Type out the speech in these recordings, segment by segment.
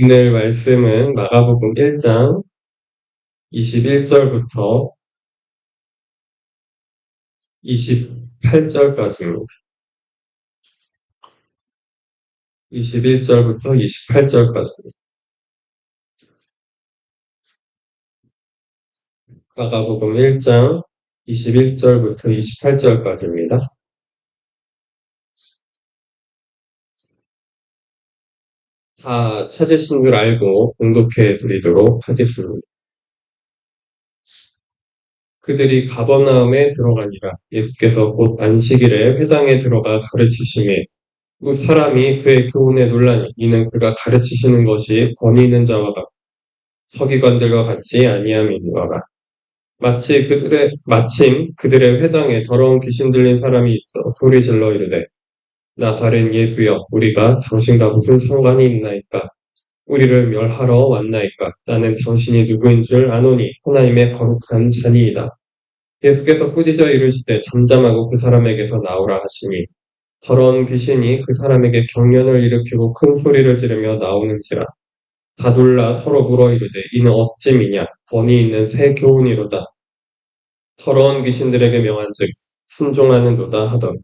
오늘 말씀은 마가복음 1장 21절부터 28절까지입니다. 21절부터 28절까지입니다. 마가복음 1장 21절부터 28절까지입니다. 다 찾으신 줄 알고 공독해 드리도록 하겠습니다. 그들이 가버나움에 들어가니라. 예수께서 곧 안식일에 회당에 들어가 가르치시매 그 사람이 그의 교훈에 놀라니 이는 그가 가르치시는 것이 권위 있는 자와 같고 서기관들과 같지 아니함이니라. 마침 그들의 회당에 더러운 귀신 들린 사람이 있어 소리질러 이르되 나사렛 예수여 우리가 당신과 무슨 상관이 있나이까 우리를 멸하러 왔나이까 나는 당신이 누구인 줄 아노니 하나님의 거룩한 자니이다. 예수께서 꾸짖어 이르시되 잠잠하고 그 사람에게서 나오라 하시니 더러운 귀신이 그 사람에게 경련을 일으키고 큰 소리를 지르며 나오는지라 다 놀라 서로 물어 이르되 이는 어찌미냐 권위 있는 새 교훈이로다. 더러운 귀신들에게 명한즉 순종하는도다 하더라.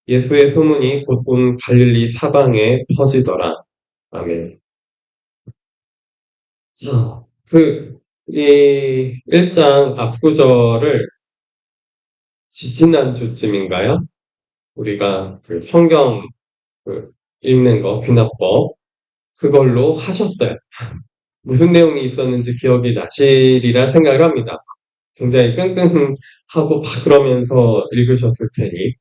예수의 소문이 곧 온 갈릴리 사방에 퍼지더라. 아멘. 자, 이 1장 앞구절을 지지난주쯤인가요? 우리가 그 성경 읽는 거, 귀납법, 그걸로 하셨어요. 무슨 내용이 있었는지 기억이 나시리라 생각을 합니다. 굉장히 끙끙하고 그러면서 읽으셨을 테니.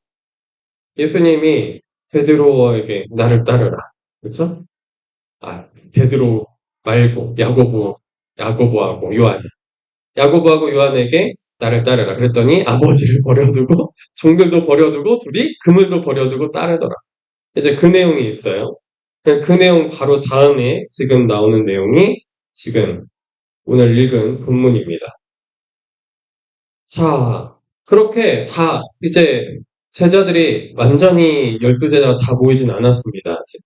예수님이 베드로에게 나를 따르라. 그렇죠? 베드로 말고 야고보하고 요한. 야고보하고 요한에게 나를 따르라. 그랬더니 아버지를 버려두고 종들도 버려두고 둘이 그물도 버려두고 따르더라. 이제 그 내용이 있어요. 그 내용 바로 다음에 지금 나오는 내용이 지금 오늘 읽은 본문입니다. 자, 그렇게 다 이제 제자들이 완전히 12제자가 다 모이진 않았습니다. 아직.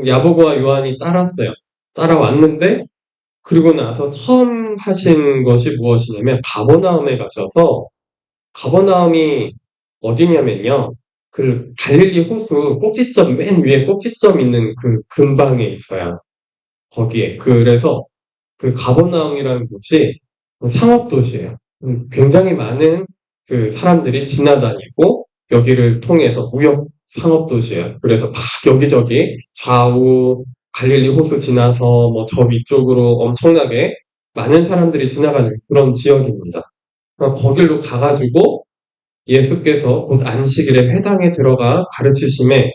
야고보와 요한이 따라왔는데 그리고 나서 처음 하신 것이 무엇이냐면 가버나움에 가셔서 가버나움이 어디냐면요. 그 갈릴리 호수 꼭지점 맨 위에 꼭지점 있는 그 근방에 있어요. 거기에. 그래서 그 가버나움이라는 곳이 상업도시예요. 굉장히 많은 그 사람들이 지나다니고 여기를 통해서 무역 상업도시예요. 그래서 막 여기저기 좌우 갈릴리 호수 지나서 뭐 저 위쪽으로 엄청나게 많은 사람들이 지나가는 그런 지역입니다. 거길로 가가지고 예수께서 곧 안식일에 회당에 들어가 가르치심에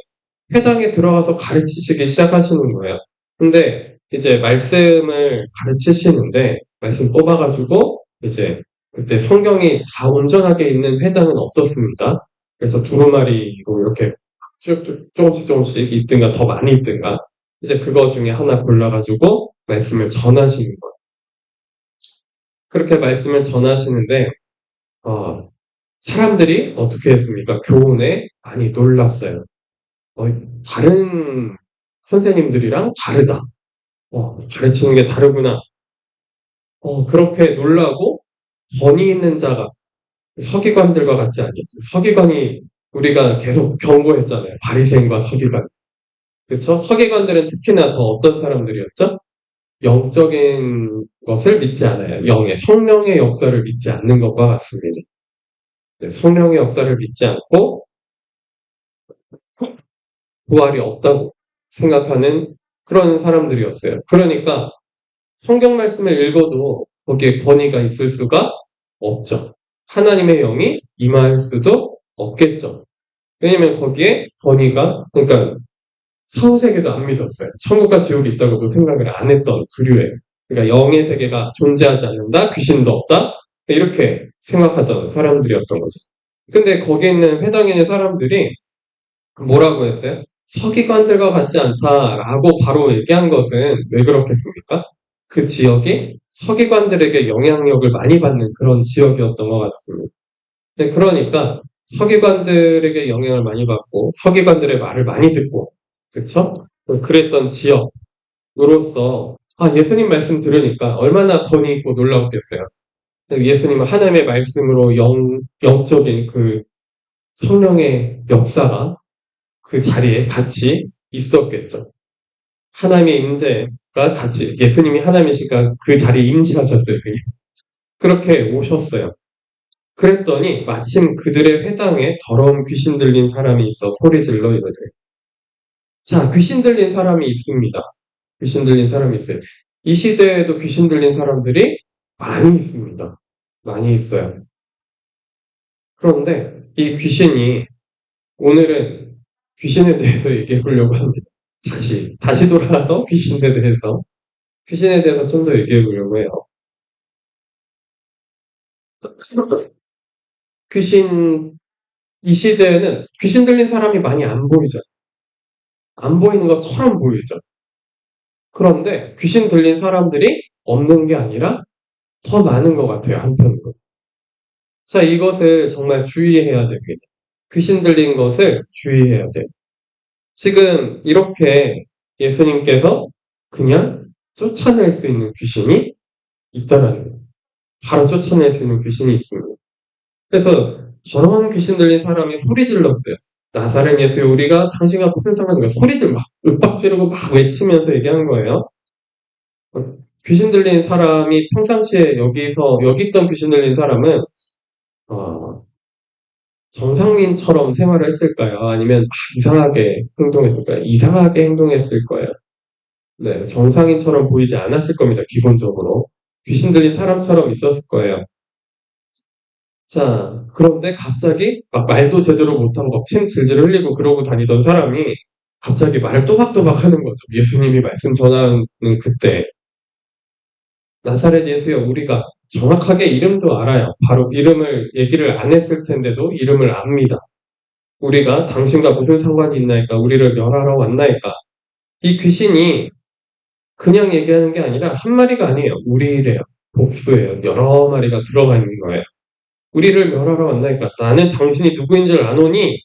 회당에 들어가서 가르치시기 시작하시는 거예요. 근데 이제 말씀을 가르치시는데 말씀 뽑아가지고 이제 그때 성경이 다 온전하게 있는 회당은 없었습니다. 그래서 두루마리로 이렇게 쭉쭉 조금씩 있든가 더 많이 있든가 이제 그거 중에 하나 골라가지고 말씀을 전하시는 거예요. 그렇게 말씀을 전하시는데 사람들이 어떻게 했습니까? 교훈에 많이 놀랐어요. 다른 선생님들이랑 다르다. 가르치는 게 다르구나. 그렇게 놀라고 권위 있는 자가 서기관들과 같지 않겠죠. 서기관이 우리가 계속 경고했잖아요. 바리새인과 서기관. 그렇죠? 서기관들은 특히나 더 어떤 사람들이었죠? 영적인 것을 믿지 않아요. 성령의 역사를 믿지 않는 것과 같습니다. 성령의 역사를 믿지 않고 부활이 없다고 생각하는 그런 사람들이었어요. 그러니까 성경 말씀을 읽어도 거기에 권위가 있을 수가 없죠. 하나님의 영이 임할 수도 없겠죠. 왜냐면 거기에 권위가, 그러니까 사후세계도 안 믿었어요. 천국과 지옥이 있다고도 생각을 안 했던 부류예요. 그러니까 영의 세계가 존재하지 않는다, 귀신도 없다, 이렇게 생각하던 사람들이었던 거죠. 근데 거기에 있는 회당에 있는 사람들이 뭐라고 했어요? 서기관들과 같지 않다라고 바로 얘기한 것은 왜 그렇겠습니까? 그 지역이 서기관들에게 영향력을 많이 받는 그런 지역이었던 것 같습니다. 그러니까 서기관들에게 영향을 많이 받고 서기관들의 말을 많이 듣고 그쵸? 그랬던 지역 으로서 예수님 말씀 들으니까 얼마나 권위 있고 놀라웠겠어요. 예수님은 하나님의 말씀으로 영적인 그 성령의 역사가 그 자리에 같이 있었겠죠. 하나님의 임재가 같이 예수님이 하나님이시니까 그 자리에 임재하셨어요. 그냥. 그렇게 오셨어요. 그랬더니 마침 그들의 회당에 더러운 귀신 들린 사람이 있어 소리질러 이러더래요. 자, 귀신 들린 사람이 있습니다. 귀신 들린 사람이 있어요. 이 시대에도 귀신 들린 사람들이 많이 있습니다. 많이 있어요. 그런데 이 귀신이 오늘은 귀신에 대해서 얘기해 보려고 합니다. 다시 돌아와서 귀신에 대해서 좀 더 얘기해 보려고 해요. 귀신, 이 시대에는 귀신 들린 사람이 많이 안 보이죠. 안 보이는 것처럼 보이죠. 그런데 귀신 들린 사람들이 없는 게 아니라 더 많은 것 같아요, 한편으로. 자, 이것을 정말 주의해야 됩니다. 귀신 들린 것을 주의해야 돼요. 지금 이렇게 예수님께서 그냥 쫓아낼 수 있는 귀신이 있다라는 거예요. 바로 쫓아낼 수 있는 귀신이 있습니다. 그래서 저런 귀신 들린 사람이 소리 질렀어요. 나사렛 예수여 우리가 당신과 무슨 상관인가 소리질 막 윽박 지르고 막 외치면서 얘기한 거예요. 귀신 들린 사람이 평상시에 여기 있던 귀신 들린 사람은 정상인처럼 생활을 했을까요? 아니면 이상하게 행동했을까요? 이상하게 행동했을 거예요. 네, 정상인처럼 보이지 않았을 겁니다. 기본적으로. 귀신 들린 사람처럼 있었을 거예요. 자, 그런데 갑자기 막 말도 제대로 못하고 막 침 질질 흘리고 그러고 다니던 사람이 갑자기 말을 또박또박 하는 거죠. 예수님이 말씀 전하는 그때. 나사렛 예수여 우리가 정확하게 이름도 알아요. 바로 이름을 얘기를 안 했을 텐데도 이름을 압니다. 우리가 당신과 무슨 상관이 있나이까? 우리를 멸하러 왔나이까? 이 귀신이 그냥 얘기하는 게 아니라 한 마리가 아니에요. 우리래요. 복수예요. 여러 마리가 들어가 있는 거예요. 우리를 멸하러 왔나이까? 나는 당신이 누구인 줄 아노니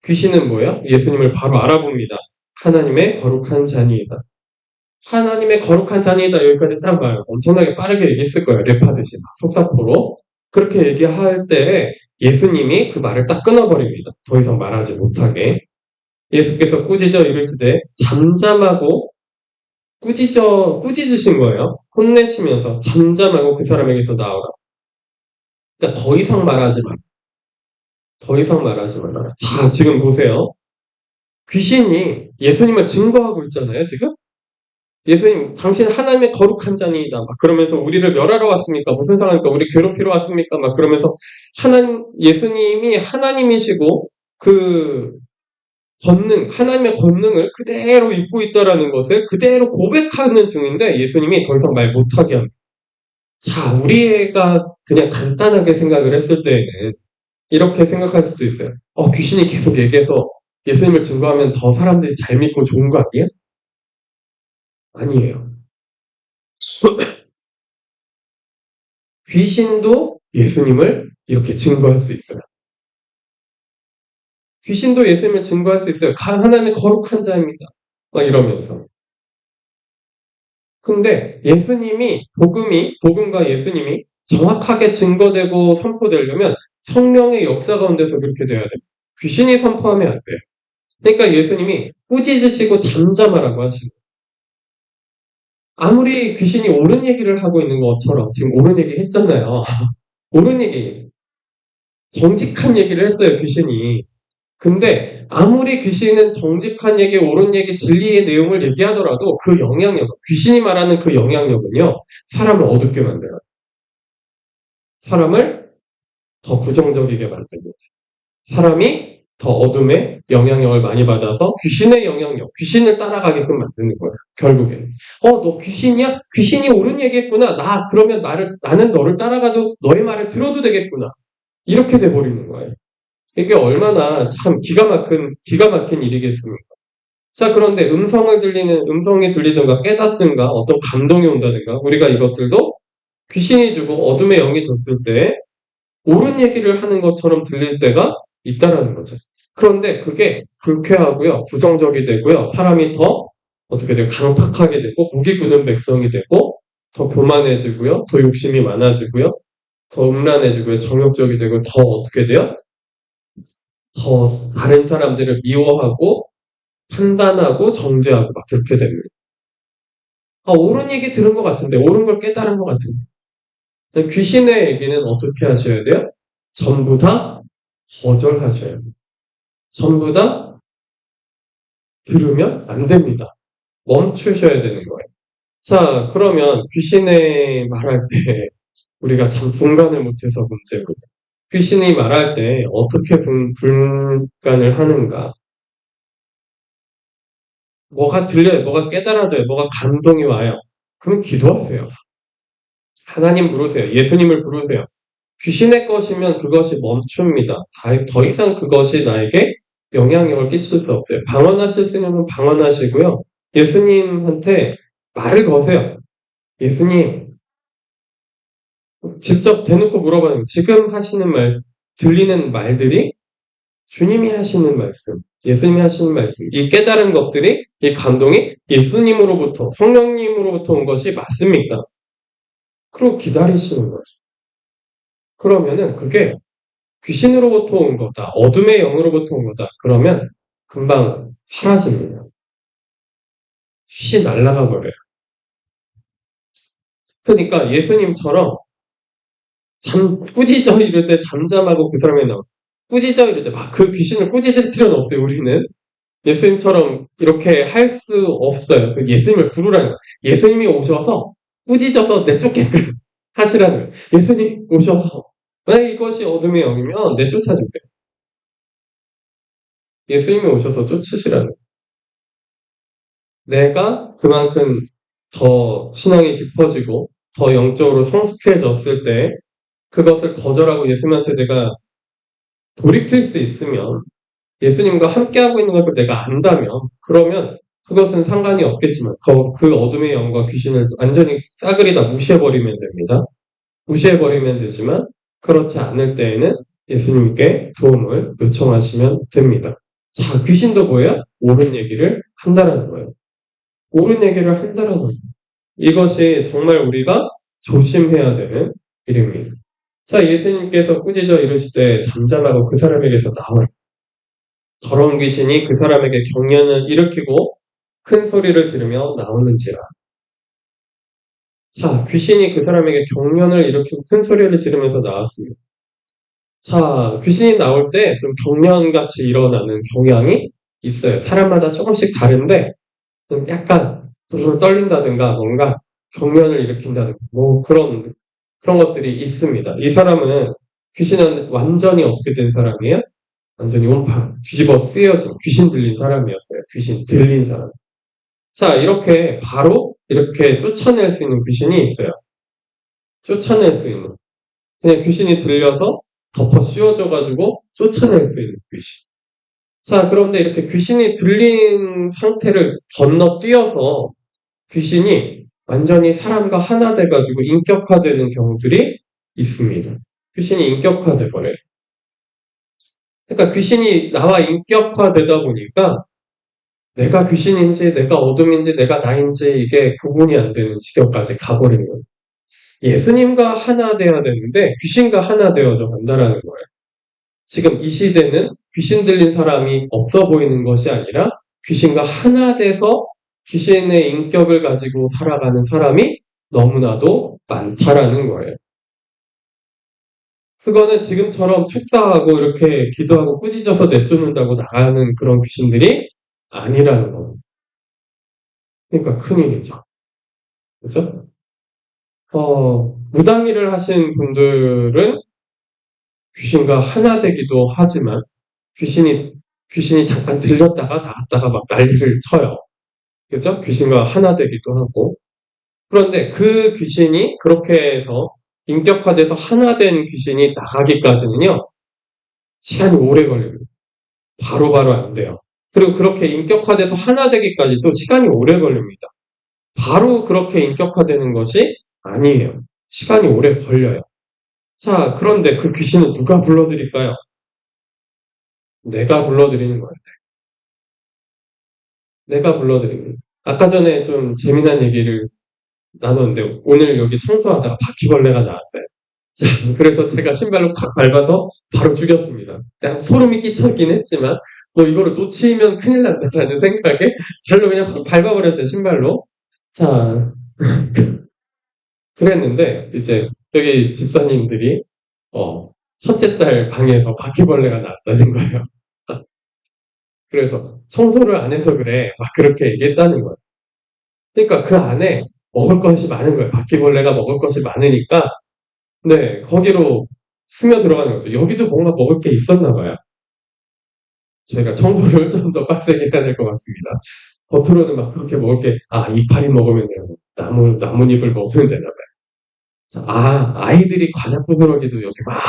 귀신은 뭐예요? 예수님을 바로 알아봅니다. 하나님의 거룩한 자니이다. 하나님의 거룩한 자니이다. 여기까지 딱 봐요. 엄청나게 빠르게 얘기했을 거예요. 랩하듯이 속사포로. 그렇게 얘기할 때 예수님이 그 말을 딱 끊어버립니다. 더 이상 말하지 못하게. 예수께서 꾸짖어 이르시되 잠잠하고 꾸짖으신 거예요. 혼내시면서 잠잠하고 그 사람에게서 나오라. 그러니까 더 이상 말하지 마. 더 이상 말하지 말아라. 자, 지금 보세요. 귀신이 예수님을 증거하고 있잖아요, 지금? 예수님, 당신 하나님의 거룩한 자니이다. 막 그러면서 우리를 멸하러 왔습니까? 무슨 상황입니까? 우리 괴롭히러 왔습니까? 막 그러면서 예수님이 하나님이시고 그 하나님의 권능을 그대로 입고 있다라는 것을 그대로 고백하는 중인데 예수님이 더 이상 말 못하게 합니다. 자, 우리가 그냥 간단하게 생각을 했을 때에는 이렇게 생각할 수도 있어요. 귀신이 계속 얘기해서 예수님을 증거하면 더 사람들이 잘 믿고 좋은 거 아니에요? 아니에요. 귀신도 예수님을 이렇게 증거할 수 있어요. 귀신도 예수님을 증거할 수 있어요. 하나님의 거룩한 자입니다. 막 이러면서. 근데 복음과 예수님이 정확하게 증거되고 선포되려면 성령의 역사 가운데서 그렇게 돼야 돼요. 귀신이 선포하면 안 돼요. 그러니까 예수님이 꾸짖으시고 잠잠하라고 하시는 거예요. 아무리 귀신이 옳은 얘기를 하고 있는 것처럼 지금 옳은 얘기 했잖아요. 옳은 얘기, 정직한 얘기를 했어요, 귀신이. 근데 아무리 귀신은 정직한 얘기, 옳은 얘기, 진리의 내용을 얘기하더라도 그 귀신이 말하는 그 영향력은요, 사람을 어둡게 만들어요. 사람을 더 부정적이게 만듭니다. 사람이 더 어둠의 영향력을 많이 받아서 귀신을 따라가게끔 만드는 거예요. 결국엔. 너 귀신이야? 귀신이 옳은 얘기했구나. 그러면 나는 너를 따라가도 너의 말을 들어도 되겠구나. 이렇게 돼버리는 거예요. 이게 얼마나 참 기가 막힌 일이겠습니까? 자, 그런데 음성이 들리든가 깨닫든가 어떤 감동이 온다든가 우리가 이것들도 귀신이 주고 어둠의 영이 줬을 때 옳은 얘기를 하는 것처럼 들릴 때가 있다라는 거죠. 그런데 그게 불쾌하고요, 부정적이 되고요, 사람이 더 어떻게 돼요? 강팍하게 되고 목이 굳은 백성이 되고 더 교만해지고요. 더 욕심이 많아지고요. 더 음란해지고요. 정욕적이 되고 더 어떻게 돼요? 더 다른 사람들을 미워하고 판단하고 정죄하고 막 그렇게 됩니다. 옳은 얘기 들은 것 같은데, 옳은 걸 깨달은 것 같은데. 귀신의 얘기는 어떻게 하셔야 돼요? 전부 다 거절하셔야 돼요. 전부 다 들으면 안 됩니다. 멈추셔야 되는 거예요. 자, 그러면 귀신의 말할 때 우리가 참 분간을 못해서 문제고, 귀신이 말할 때 어떻게 분간을 하는가? 뭐가 들려요? 뭐가 깨달아져요? 뭐가 감동이 와요? 그러면 기도하세요. 하나님 부르세요. 예수님을 부르세요. 귀신의 것이면 그것이 멈춥니다. 더 이상 그것이 나에게 영향력을 끼칠 수 없어요. 방언하실 수 있는 분 방언하시고요. 예수님한테 말을 거세요. 예수님, 직접 대놓고 물어봐요. 지금 하시는 말, 들리는 말들이 주님이 하시는 말씀, 예수님이 하시는 말씀, 이 깨달은 것들이, 이 감동이 예수님으로부터, 성령님으로부터 온 것이 맞습니까? 그리고 기다리시는 거죠. 그러면은 그게 귀신으로부터 온 거다, 어둠의 영으로부터 온 거다. 그러면 금방 사라집니다. 휘 날아가 버려요. 그러니까 예수님처럼 꾸짖어 이럴 때 잠잠하고 그 사람이 나와. 꾸짖어 이럴 때 막 그 귀신을 꾸짖을 필요는 없어요, 우리는. 예수님처럼 이렇게 할 수 없어요. 예수님을 부르라는 거예요. 예수님이 오셔서 꾸짖어서 내쫓게끔 하시라는 거예요. 예수님 오셔서 만약 이것이 어둠의 영이면 내쫓아주세요. 예수님이 오셔서 쫓으시라는 거예요. 내가 그만큼 더 신앙이 깊어지고 더 영적으로 성숙해졌을 때 그것을 거절하고 예수님한테 내가 돌이킬 수 있으면 예수님과 함께하고 있는 것을 내가 안다면 그러면 그것은 상관이 없겠지만 그 어둠의 영과 귀신을 완전히 싸그리 다 무시해버리면 됩니다. 무시해버리면 되지만 그렇지 않을 때에는 예수님께 도움을 요청하시면 됩니다. 자, 귀신도 뭐예요? 옳은 얘기를 한다라는 거예요. 옳은 얘기를 한다라는 거예요. 이것이 정말 우리가 조심해야 되는 일입니다. 자, 예수님께서 꾸짖어 이르실 때 잠잠하고 그 사람에게서 나와요. 더러운 귀신이 그 사람에게 경련을 일으키고 큰 소리를 지르며 나오는지라. 자, 귀신이 그 사람에게 경련을 일으키고 큰 소리를 지르면서 나왔습니다. 자, 귀신이 나올 때 좀 경련같이 일어나는 경향이 있어요. 사람마다 조금씩 다른데 약간 부슬 떨린다든가 뭔가 경련을 일으킨다든가 뭐 그런 것들이 있습니다. 이 사람은 귀신은 완전히 어떻게 된 사람이에요? 완전히 온파, 뒤집어 쓰여진 귀신 들린 사람이었어요. 귀신 들린 사람. 자, 이렇게 바로 이렇게 쫓아낼 수 있는 귀신이 있어요. 쫓아낼 수 있는. 그냥 귀신이 들려서 덮어 씌워져가지고 쫓아낼 수 있는 귀신. 자, 그런데 이렇게 귀신이 들린 상태를 건너뛰어서 귀신이 완전히 사람과 하나 돼가지고 인격화되는 경우들이 있습니다. 귀신이 인격화돼 버려요. 그러니까 귀신이 나와 인격화되다 보니까 내가 귀신인지 내가 어둠인지 내가 나인지 이게 구분이 안 되는 지경까지 가버리는 거예요. 예수님과 하나 되어야 되는데 귀신과 하나 되어져 간다라는 거예요. 지금 이 시대는 귀신 들린 사람이 없어 보이는 것이 아니라 귀신과 하나 돼서 귀신의 인격을 가지고 살아가는 사람이 너무나도 많다라는 거예요. 그거는 지금처럼 축사하고 이렇게 기도하고 꾸짖어서 내쫓는다고 나가는 그런 귀신들이 아니라는 겁니다. 그러니까 큰일이죠. 그죠? 무당일을 하신 분들은 귀신과 하나 되기도 하지만 귀신이 잠깐 들렸다가 나갔다가 막 난리를 쳐요. 그죠? 귀신과 하나 되기도 하고. 그런데 그 귀신이 그렇게 해서 인격화돼서 하나 된 귀신이 나가기까지는요, 시간이 오래 걸립니다. 바로바로 안 돼요. 그리고 그렇게 인격화돼서 하나 되기까지도 시간이 오래 걸립니다. 바로 그렇게 인격화되는 것이 아니에요. 시간이 오래 걸려요. 자, 그런데 그 귀신은 누가 불러드릴까요? 내가 불러드리는 거예요. 내가 불러드립니다. 아까 전에 좀 재미난 얘기를 나눴는데 오늘 여기 청소하다가 바퀴벌레가 나왔어요. 자, 그래서 제가 신발로 팍 밟아서 바로 죽였습니다. 약간 소름이 끼쳤긴 했지만 뭐 이거를 놓치면 큰일 난다라는 생각에 발로 그냥 확 밟아버렸어요, 신발로. 자, 그랬는데 이제 여기 집사님들이 첫째 딸 방에서 바퀴벌레가 나왔다는 거예요. 그래서 청소를 안 해서 그래 막 그렇게 얘기했다는 거예요. 그러니까 그 안에 먹을 것이 많은 거예요. 바퀴벌레가 먹을 것이 많으니까 네 거기로 스며 들어가는 거죠. 여기도 뭔가 먹을 게 있었나 봐요. 저희가 청소를 좀 더 빡세게 해야 될 것 같습니다. 겉으로는 막 그렇게 먹을 게, 이파리 먹으면 돼요. 나뭇잎을 먹으면 되나 봐요. 자, 아이들이 과자 부스러기도 여기 막,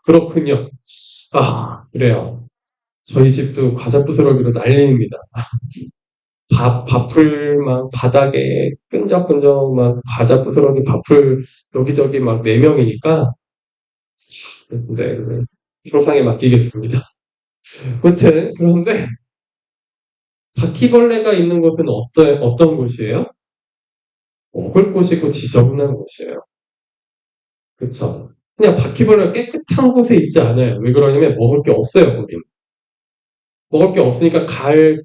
그렇군요. 그래요. 저희 집도 과자 부스러기로 난리입니다. 밥풀 막 바닥에 끈적끈적 막 과자 부스러기 밥풀 여기저기 막 4명이니까, 네, 네. 상상에 맡기겠습니다. 아무튼, 그런데 바퀴벌레가 있는 곳은 어떤 곳이에요? 먹을 곳이고 지저분한 곳이에요. 그쵸? 그냥 바퀴벌레가 깨끗한 곳에 있지 않아요. 왜 그러냐면 먹을 게 없어요, 거긴. 먹을 게 없으니까 갈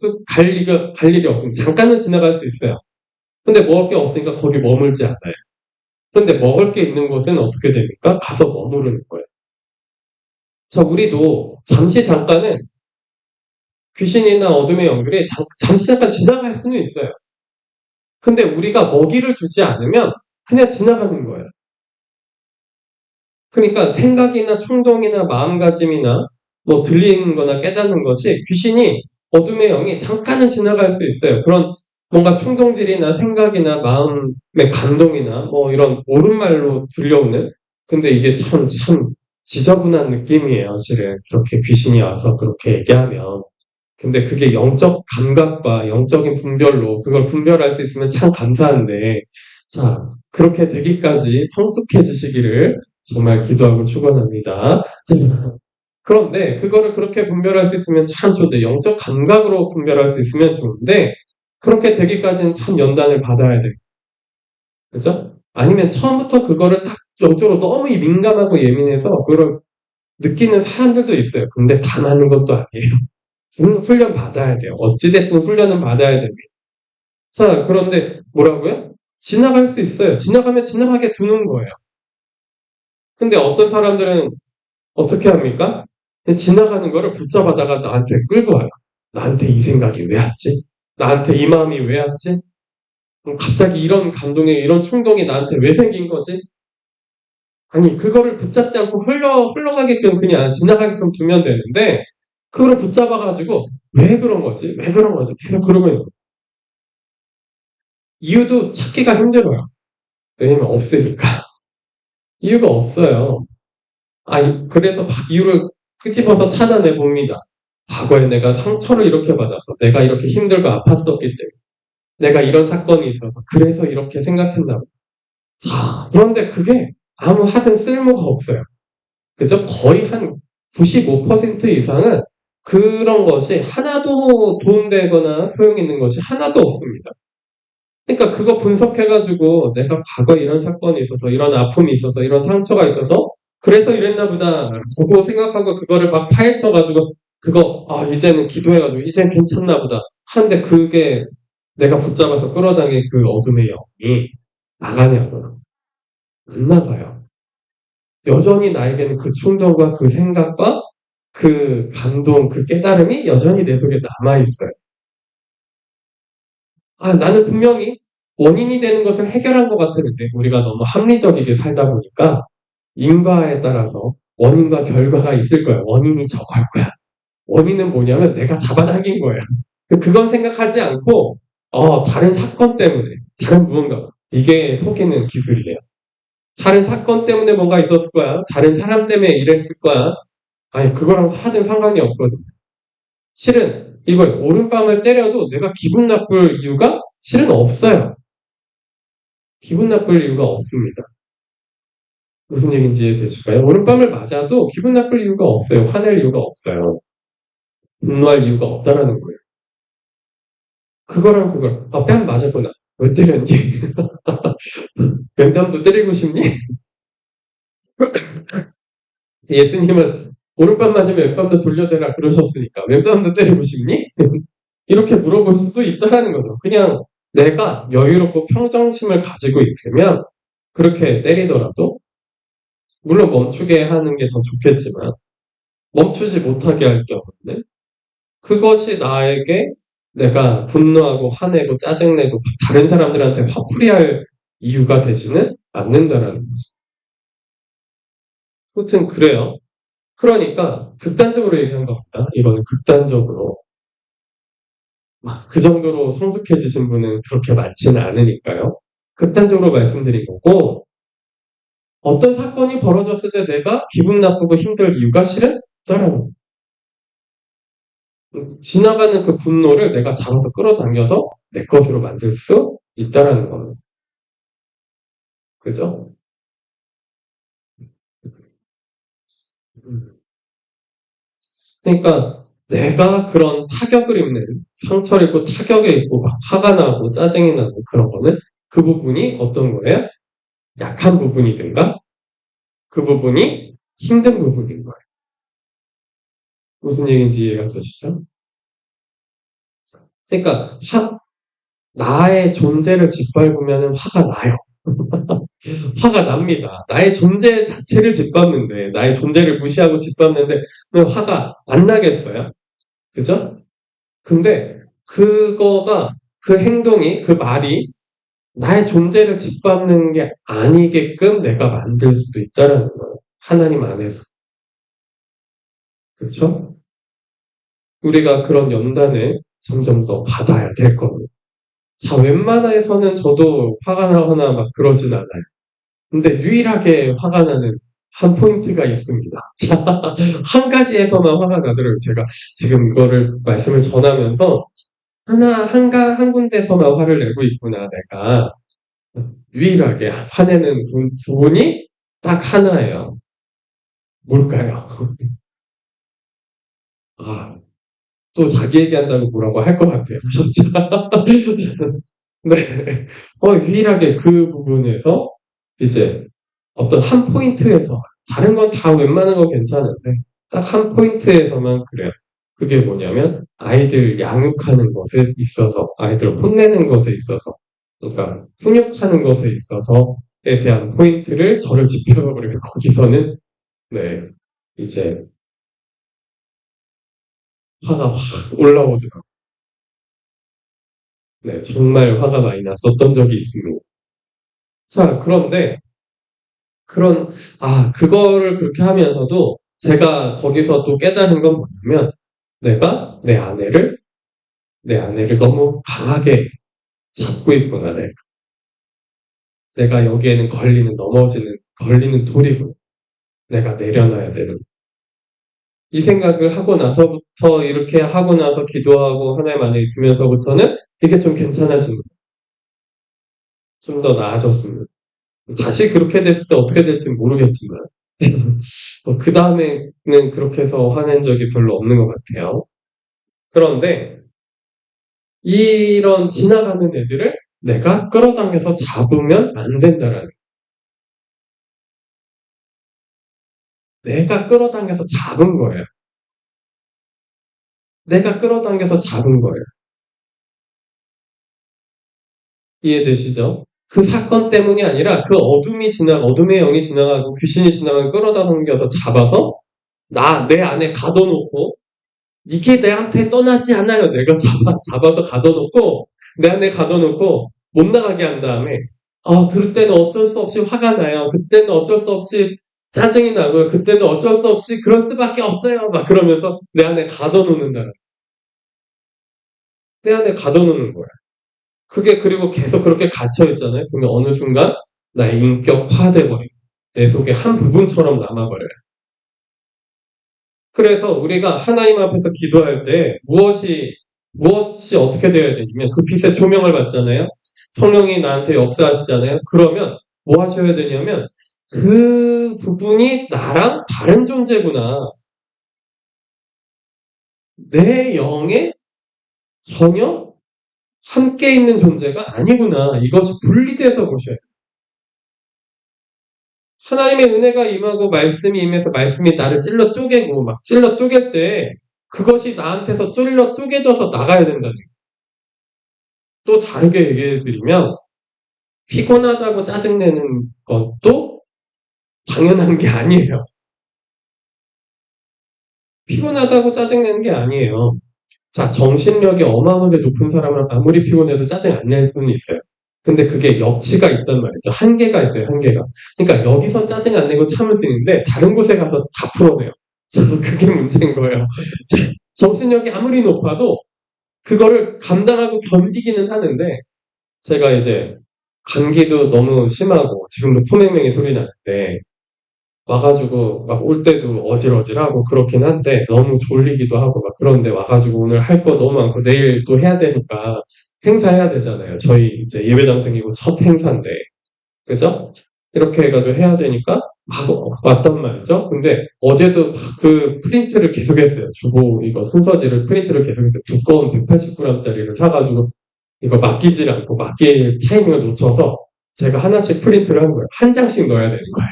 일이 없습니다. 잠깐은 지나갈 수 있어요. 근데 먹을 게 없으니까 거기 머물지 않아요. 근데 먹을 게 있는 곳은 어떻게 됩니까? 가서 머무르는 거예요. 자, 우리도 잠깐은 귀신이나 어둠의 영들이 잠시 잠깐 지나갈 수는 있어요. 근데 우리가 먹이를 주지 않으면 그냥 지나가는 거예요. 그러니까 생각이나 충동이나 마음가짐이나 뭐 들리는 거나 깨닫는 것이 귀신이 어둠의 영이 잠깐은 지나갈 수 있어요. 그런 뭔가 충동질이나 생각이나 마음의 감동이나 뭐 이런 옳은 말로 들려오는 근데 이게 참 지저분한 느낌이에요. 실은 그렇게 귀신이 와서 그렇게 얘기하면 근데 그게 영적 감각과 영적인 분별로 그걸 분별할 수 있으면 참 감사한데 자 그렇게 되기까지 성숙해지시기를 정말 기도하고 축원합니다. 그런데 그거를 그렇게 분별할 수 있으면 참 좋은데 영적 감각으로 분별할 수 있으면 좋은데 그렇게 되기까지는 참 연단을 받아야 돼요. 그죠? 아니면 처음부터 그거를 딱 영적으로 너무 민감하고 예민해서 그걸 느끼는 사람들도 있어요. 근데 다 맞는 것도 아니에요. 훈련 받아야 돼요. 어찌됐든 훈련은 받아야 됩니다. 자, 그런데 뭐라고요? 지나갈 수 있어요. 지나가면 지나가게 두는 거예요. 근데 어떤 사람들은 어떻게 합니까? 지나가는 거를 붙잡아다가 나한테 끌고 와요. 나한테 이 생각이 왜 왔지? 나한테 이 마음이 왜 왔지? 갑자기 이런 감동에 이런 충동이 나한테 왜 생긴 거지? 아니, 그거를 붙잡지 않고 흘러가게끔 그냥 지나가게끔 두면 되는데, 그거를 붙잡아가지고, 왜 그런 거지? 왜 그런 거지? 계속 그러면, 이유도 찾기가 힘들어요. 왜냐면 없으니까. 이유가 없어요. 그래서 막 이유를 끄집어서 찾아내 봅니다. 과거에 내가 상처를 이렇게 받았어. 내가 이렇게 힘들고 아팠었기 때문에. 내가 이런 사건이 있어서. 그래서 이렇게 생각했나 봐. 자, 그런데 그게 아무 하등 쓸모가 없어요. 그죠? 거의 한 95% 이상은 그런 것이 하나도 도움되거나 소용있는 것이 하나도 없습니다. 그러니까 그거 분석해가지고 내가 과거에 이런 사건이 있어서 이런 아픔이 있어서 이런 상처가 있어서 그래서 이랬나 보다 그거 생각하고 그거를 막 파헤쳐가지고 그거 이제는 기도해가지고 이젠 괜찮나 보다 하는데 그게 내가 붙잡아서 끌어당긴 그 어둠의 영이 나가냐고요. 안 나가요. 여전히 나에게는 그 충동과 그 생각과 그 감동, 그 깨달음이 여전히 내 속에 남아있어요. 나는 분명히 원인이 되는 것을 해결한 것 같았는데 우리가 너무 합리적이게 살다 보니까 인과에 따라서 원인과 결과가 있을 거예요. 원인이 저거일 거야. 원인은 뭐냐면 내가 잡아당긴 거예요. 그건 생각하지 않고 다른 사건 때문에 다른 무언가 이게 속이는 기술이에요. 다른 사건 때문에 뭔가 있었을 거야. 다른 사람 때문에 이랬을 거야. 아니 그거랑 사든 상관이 없거든. 실은 이걸 오른밤을 때려도 내가 기분 나쁠 이유가 실은 없어요. 기분 나쁠 이유가 없습니다. 무슨 얘기인지 이해되실까요? 오른밤을 맞아도 기분 나쁠 이유가 없어요. 화낼 이유가 없어요. 분노할 이유가 없다라는 거예요. 그거랑 그걸, 뺨 맞았구나. 왜 때렸니? 왼뺨도 때리고 싶니? 예수님은 오른뺨 맞으면 왼뺨도 돌려대라 그러셨으니까 왼뺨도 때리고 싶니? 이렇게 물어볼 수도 있다라는 거죠. 그냥 내가 여유롭고 평정심을 가지고 있으면 그렇게 때리더라도 물론 멈추게 하는 게 더 좋겠지만 멈추지 못하게 할 경우는 그것이 나에게 내가 분노하고 화내고 짜증내고 다른 사람들한테 화풀이할 이유가 되지는 않는다라는 거죠. 아무튼 그래요. 그러니까 극단적으로 얘기한 겁니다. 이거는 극단적으로. 그 정도로 성숙해지신 분은 그렇게 많지는 않으니까요. 극단적으로 말씀드린 거고 어떤 사건이 벌어졌을 때 내가 기분 나쁘고 힘들 이유가 실은 없다라는 지나가는 그 분노를 내가 잡아서 끌어당겨서 내 것으로 만들 수 있다라는 겁니다. 그죠? 음. 그러니까 내가 그런 타격을 입는 상처를 입고 타격을 입고 막 화가 나고 짜증이 나고 그런 거는 그 부분이 어떤 거예요? 약한 부분이든가 그 부분이 힘든 부분인 거예요. 무슨 얘기인지 이해가 되시죠? 그러니까 나의 존재를 짓밟으면 화가 나요. 화가 납니다. 나의 존재 자체를 짓밟는데, 나의 존재를 무시하고 짓밟는데, 왜 화가 안 나겠어요? 그죠? 근데 그거가, 그 행동이, 그 말이 나의 존재를 짓밟는 게 아니게끔 내가 만들 수도 있다는 거예요. 하나님 안에서. 그렇죠? 우리가 그런 연단을 점점 더 받아야 될 겁니다. 자, 웬만해서는 저도 화가 나거나 막 그러진 않아요. 근데 유일하게 화가 나는 한 포인트가 있습니다. 자, 한 가지에서만 화가 나더라고요. 제가 지금 이거를 말씀을 전하면서 한 군데서만 화를 내고 있구나, 내가. 유일하게 화내는 부분이 딱 하나예요. 뭘까요? 아, 또 자기 얘기한다고 뭐라고 할 것 같아요. 진짜. 네. 유일하게 그 부분에서 이제 어떤 한 포인트에서 다른 건 다 웬만한 건 괜찮은데 딱 한 포인트에서만 그래요. 그게 뭐냐면 아이들 양육하는 것에 있어서 아이들 혼내는 것에 있어서 그러니까 훈육하는 것에 있어서에 대한 포인트를 저를 지표해버리고 거기서는 네 이제 화가 확 올라오더라고요. 네 정말 화가 많이 났었던 적이 있습니다. 자 그런데 그거를 그렇게 하면서도 제가 거기서 또 깨달은 건 뭐냐면 내가 내 아내를 너무 강하게 잡고 있구나. 내가 여기에는 걸리는 돌이고 내가 내려놔야 되는. 이 생각을 하고 나서부터 이렇게 하고 나서 기도하고 하나님 안에 있으면서부터는 이게 좀 괜찮아진 거예요. 좀 더 나아졌습니다. 다시 그렇게 됐을 때 어떻게 될지 모르겠지만 그 다음에는 그렇게 해서 화낸 적이 별로 없는 것 같아요. 그런데 이런 지나가는 애들을 내가 끌어당겨서 잡으면 안 된다라는 거예요. 내가 끌어당겨서 잡은 거예요. 내가 끌어당겨서 잡은 거예요. 이해되시죠? 그 사건 때문이 아니라 그 어둠의 영이 지나가고 귀신이 지나가고 끌어당겨서 잡아서 내 안에 가둬놓고 이게 내한테 떠나지 않아요. 내가 잡아서 가둬놓고 내 안에 가둬놓고 못 나가게 한 다음에 그럴 때는 어쩔 수 없이 화가 나요. 그때는 어쩔 수 없이 짜증이 나고요. 그때는 어쩔 수 없이 그럴 수밖에 없어요. 막 그러면서 내 안에 가둬놓는다. 내 안에 가둬놓는 거야. 그게 그리고 계속 그렇게 갇혀있잖아요. 그러면 어느 순간 나의 인격화돼 버리고 내 속의 한 부분처럼 남아버려요. 그래서 우리가 하나님 앞에서 기도할 때 무엇이 어떻게 되어야 되냐면 그 빛의 조명을 받잖아요. 성령이 나한테 역사하시잖아요. 그러면 뭐 하셔야 되냐면 그 부분이 나랑 다른 존재구나. 내 영에 전혀 함께 있는 존재가 아니구나. 이것이 분리돼서 보셔야 돼요. 하나님의 은혜가 임하고 말씀이 임해서 말씀이 나를 찔러 쪼개고 막 찔러 쪼갤 때 그것이 나한테서 찔러 쪼개져서 나가야 된다는 거예요. 또 다르게 얘기해 드리면 피곤하다고 짜증내는 것도 당연한 게 아니에요. 피곤하다고 짜증내는 게 아니에요. 자, 정신력이 어마어마하게 높은 사람은 아무리 피곤해도 짜증 안 낼 수는 있어요. 근데 그게 여치가 있단 말이죠. 한계가 있어요, 한계가. 그러니까 여기서 짜증 안 내고 참을 수 있는데 다른 곳에 가서 다 풀어내요. 저는 그게 문제인 거예요. 정신력이 아무리 높아도 그거를 감당하고 견디기는 하는데 제가 이제 감기도 너무 심하고 지금도 포맹맹이 소리 나는데 와가지고 막 올 때도 어질어질하고 그렇긴 한데 너무 졸리기도 하고 막 그런데 와가지고 오늘 할 거 너무 많고 내일 또 해야 되니까 행사해야 되잖아요. 저희 이제 예배당 생기고 첫 행사인데 그죠? 이렇게 해가지고 해야 되니까 막 왔단 말이죠. 근데 어제도 그 프린트를 계속했어요. 주보 이거 순서지를 프린트를 계속했어요. 두꺼운 180g짜리를 사가지고 이거 맡기질 않고 맡길 타이밍을 놓쳐서 제가 하나씩 프린트를 한 거예요. 한 장씩 넣어야 되는 거예요.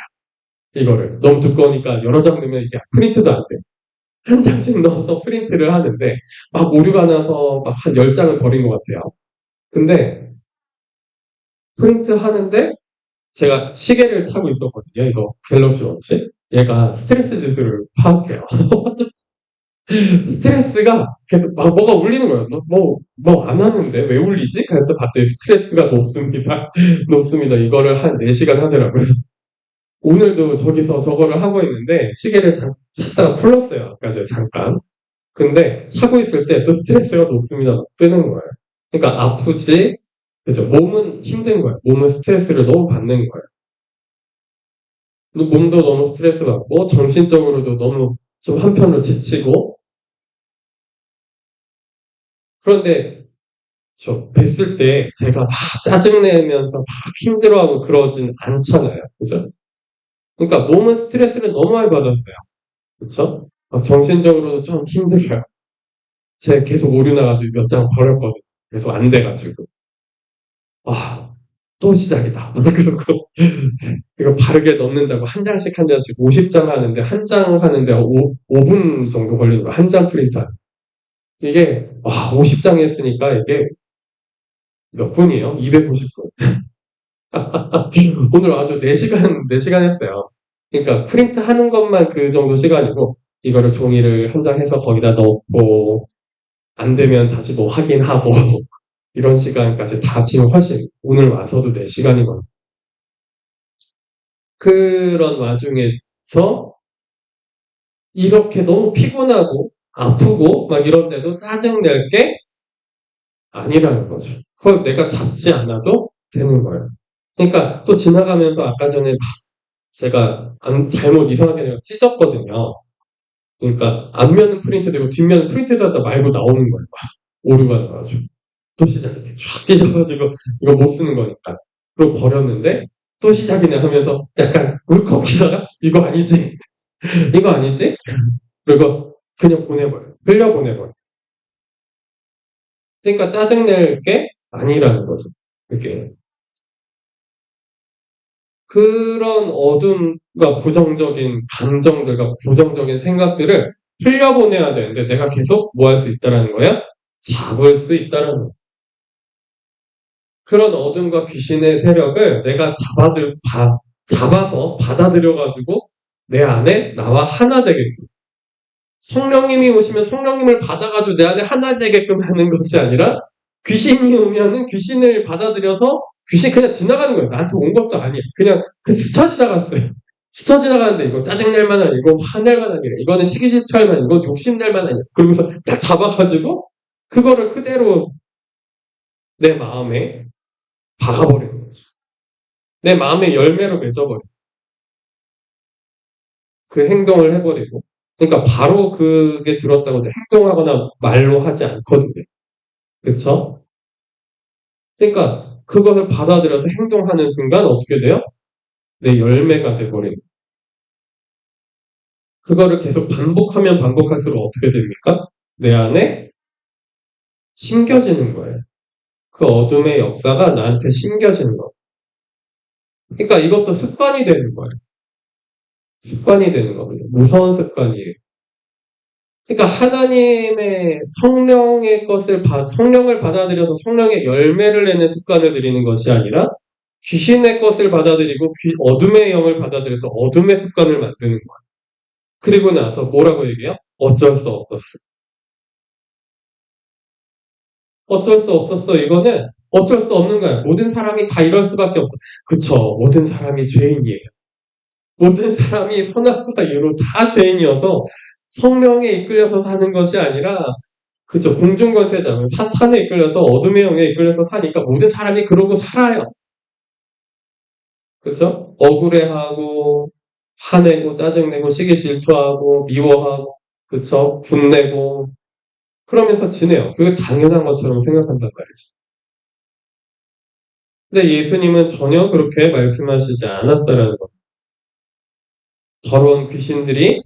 이거를 너무 두꺼우니까 여러 장 넣으면 이게 프린트도 안 돼. 한 장씩 넣어서 프린트를 하는데 막 오류가 나서 막 한 10장을 버린 것 같아요. 근데 프린트 하는데 제가 시계를 차고 있었거든요. 이거 갤럭시 워치. 얘가 스트레스 지수를 파악해요. 스트레스가 계속 막 뭐가 울리는 거예요. 뭐 안 하는데 왜 울리지? 그래서 봤더니 스트레스가 높습니다. 높습니다. 이거를 한 4시간 하더라고요. 오늘도 저기서 저거를 하고 있는데 시계를 찾다가 풀었어요. 아까 저 잠깐. 근데 차고 있을 때 또 스트레스가 높습니다. 막 뜨는 거예요. 그러니까 아프지? 그죠? 몸은 힘든 거예요. 몸은 스트레스를 너무 받는 거예요. 몸도 너무 스트레스 받고 정신적으로도 너무 좀 한편으로 지치고 그런데 저 뵀을 때 제가 막 짜증내면서 막 힘들어하고 그러진 않잖아요. 그죠? 그러니까 몸은 스트레스를 너무 많이 받았어요. 그쵸? 정신적으로도 좀 힘들어요. 제가 계속 오류 나가지고 몇 장 버렸거든요. 계속 안 돼가지고. 아, 또 시작이다. 그러고 이거 바르게 넣는다고 한 장씩 한 장씩 50장 하는데 한 장 하는데 5분 정도 걸리는 거야. 한 장 프린터. 이게 50장 했으니까 이게 몇 분이에요? 250분. 오늘 아주 4시간 했어요. 그러니까 프린트 하는 것만 그 정도 시간이고 이거를 종이를 한 장 해서 거기다 넣고 안 되면 다시 뭐 확인하고 이런 시간까지 다 지금 훨씬 오늘 와서도 4시간이거든요. 그런 와중에서 이렇게 너무 피곤하고 아프고 막 이런데도 짜증낼 게 아니라는 거죠. 그걸 내가 잡지 않아도 되는 거예요. 그러니까 또 지나가면서 아까 전에 제가 잘못 이상하게 내가 찢었거든요. 그러니까 앞면은 프린트되고 뒷면은 프린트되다 말고 나오는 거예요. 오류가 나가지고. 또 시작이네. 쫙 찢어가지고 이거 못 쓰는 거니까. 그리고 버렸는데 또 시작이네 하면서 약간 울컥하다가 이거 아니지? 이거 아니지? 그리고 그냥 보내버려요. 흘려보내버려요. 그러니까 짜증낼 게 아니라는 거죠. 그게. 그런 어둠과 부정적인 감정들과 부정적인 생각들을 흘려보내야 되는데 내가 계속 뭐 할 수 있다라는 거야? 잡을 수 있다라는 거야. 그런 어둠과 귀신의 세력을 내가 잡아서 받아들여가지고 내 안에 나와 하나 되게끔. 성령님이 오시면 성령님을 받아가지고 내 안에 하나 되게끔 하는 것이 아니라 귀신이 오면은 귀신을 받아들여서 귀신 그냥 지나가는 거예요. 나한테 온 것도 아니에요. 그냥 스쳐 지나갔어요. 스쳐 지나가는데 이거 짜증낼 만한 이거 화낼 만한 일 이거는 시기 질투할 만한 이거 욕심낼 만한 일 그러고서 딱 잡아가지고 그거를 그대로 내 마음에 박아버리는 거죠. 내 마음의 열매로 맺어버리고 그 행동을 해버리고 그러니까 바로 그게 들었다고 행동하거나 말로 하지 않거든요. 그쵸? 그러니까 그것을 받아들여서 행동하는 순간 어떻게 돼요? 내 열매가 돼버리는 그거를 계속 반복하면 반복할수록 어떻게 됩니까? 내 안에 심겨지는 거예요. 그 어둠의 역사가 나한테 심겨지는 거. 그러니까 이것도 습관이 되는 거예요. 습관이 되는 겁니다. 무서운 습관이에요. 그러니까 하나님의 성령을 받아들여서 성령의 열매를 내는 습관을 들이는 것이 아니라 귀신의 것을 받아들이고 어둠의 영을 받아들여서 어둠의 습관을 만드는 거예요. 그리고 나서 뭐라고 얘기해요? 어쩔 수 없었어. 어쩔 수 없었어. 이거는 어쩔 수 없는 거야. 모든 사람이 다 이럴 수밖에 없어. 그쵸. 모든 사람이 죄인이에요. 모든 사람이 선악과 이유로 다 죄인이어서 성령에 이끌려서 사는 것이 아니라 그쵸. 공중권세자, 사탄에 이끌려서 어둠의 영에 이끌려서 사니까 모든 사람이 그러고 살아요. 그쵸? 억울해하고 화내고 짜증내고 시기 질투하고 미워하고 그쵸? 분내고 그러면서 지내요. 그게 당연한 것처럼 생각한단 말이죠. 근데 예수님은 전혀 그렇게 말씀하시지 않았다라는 것. 더러운 귀신들이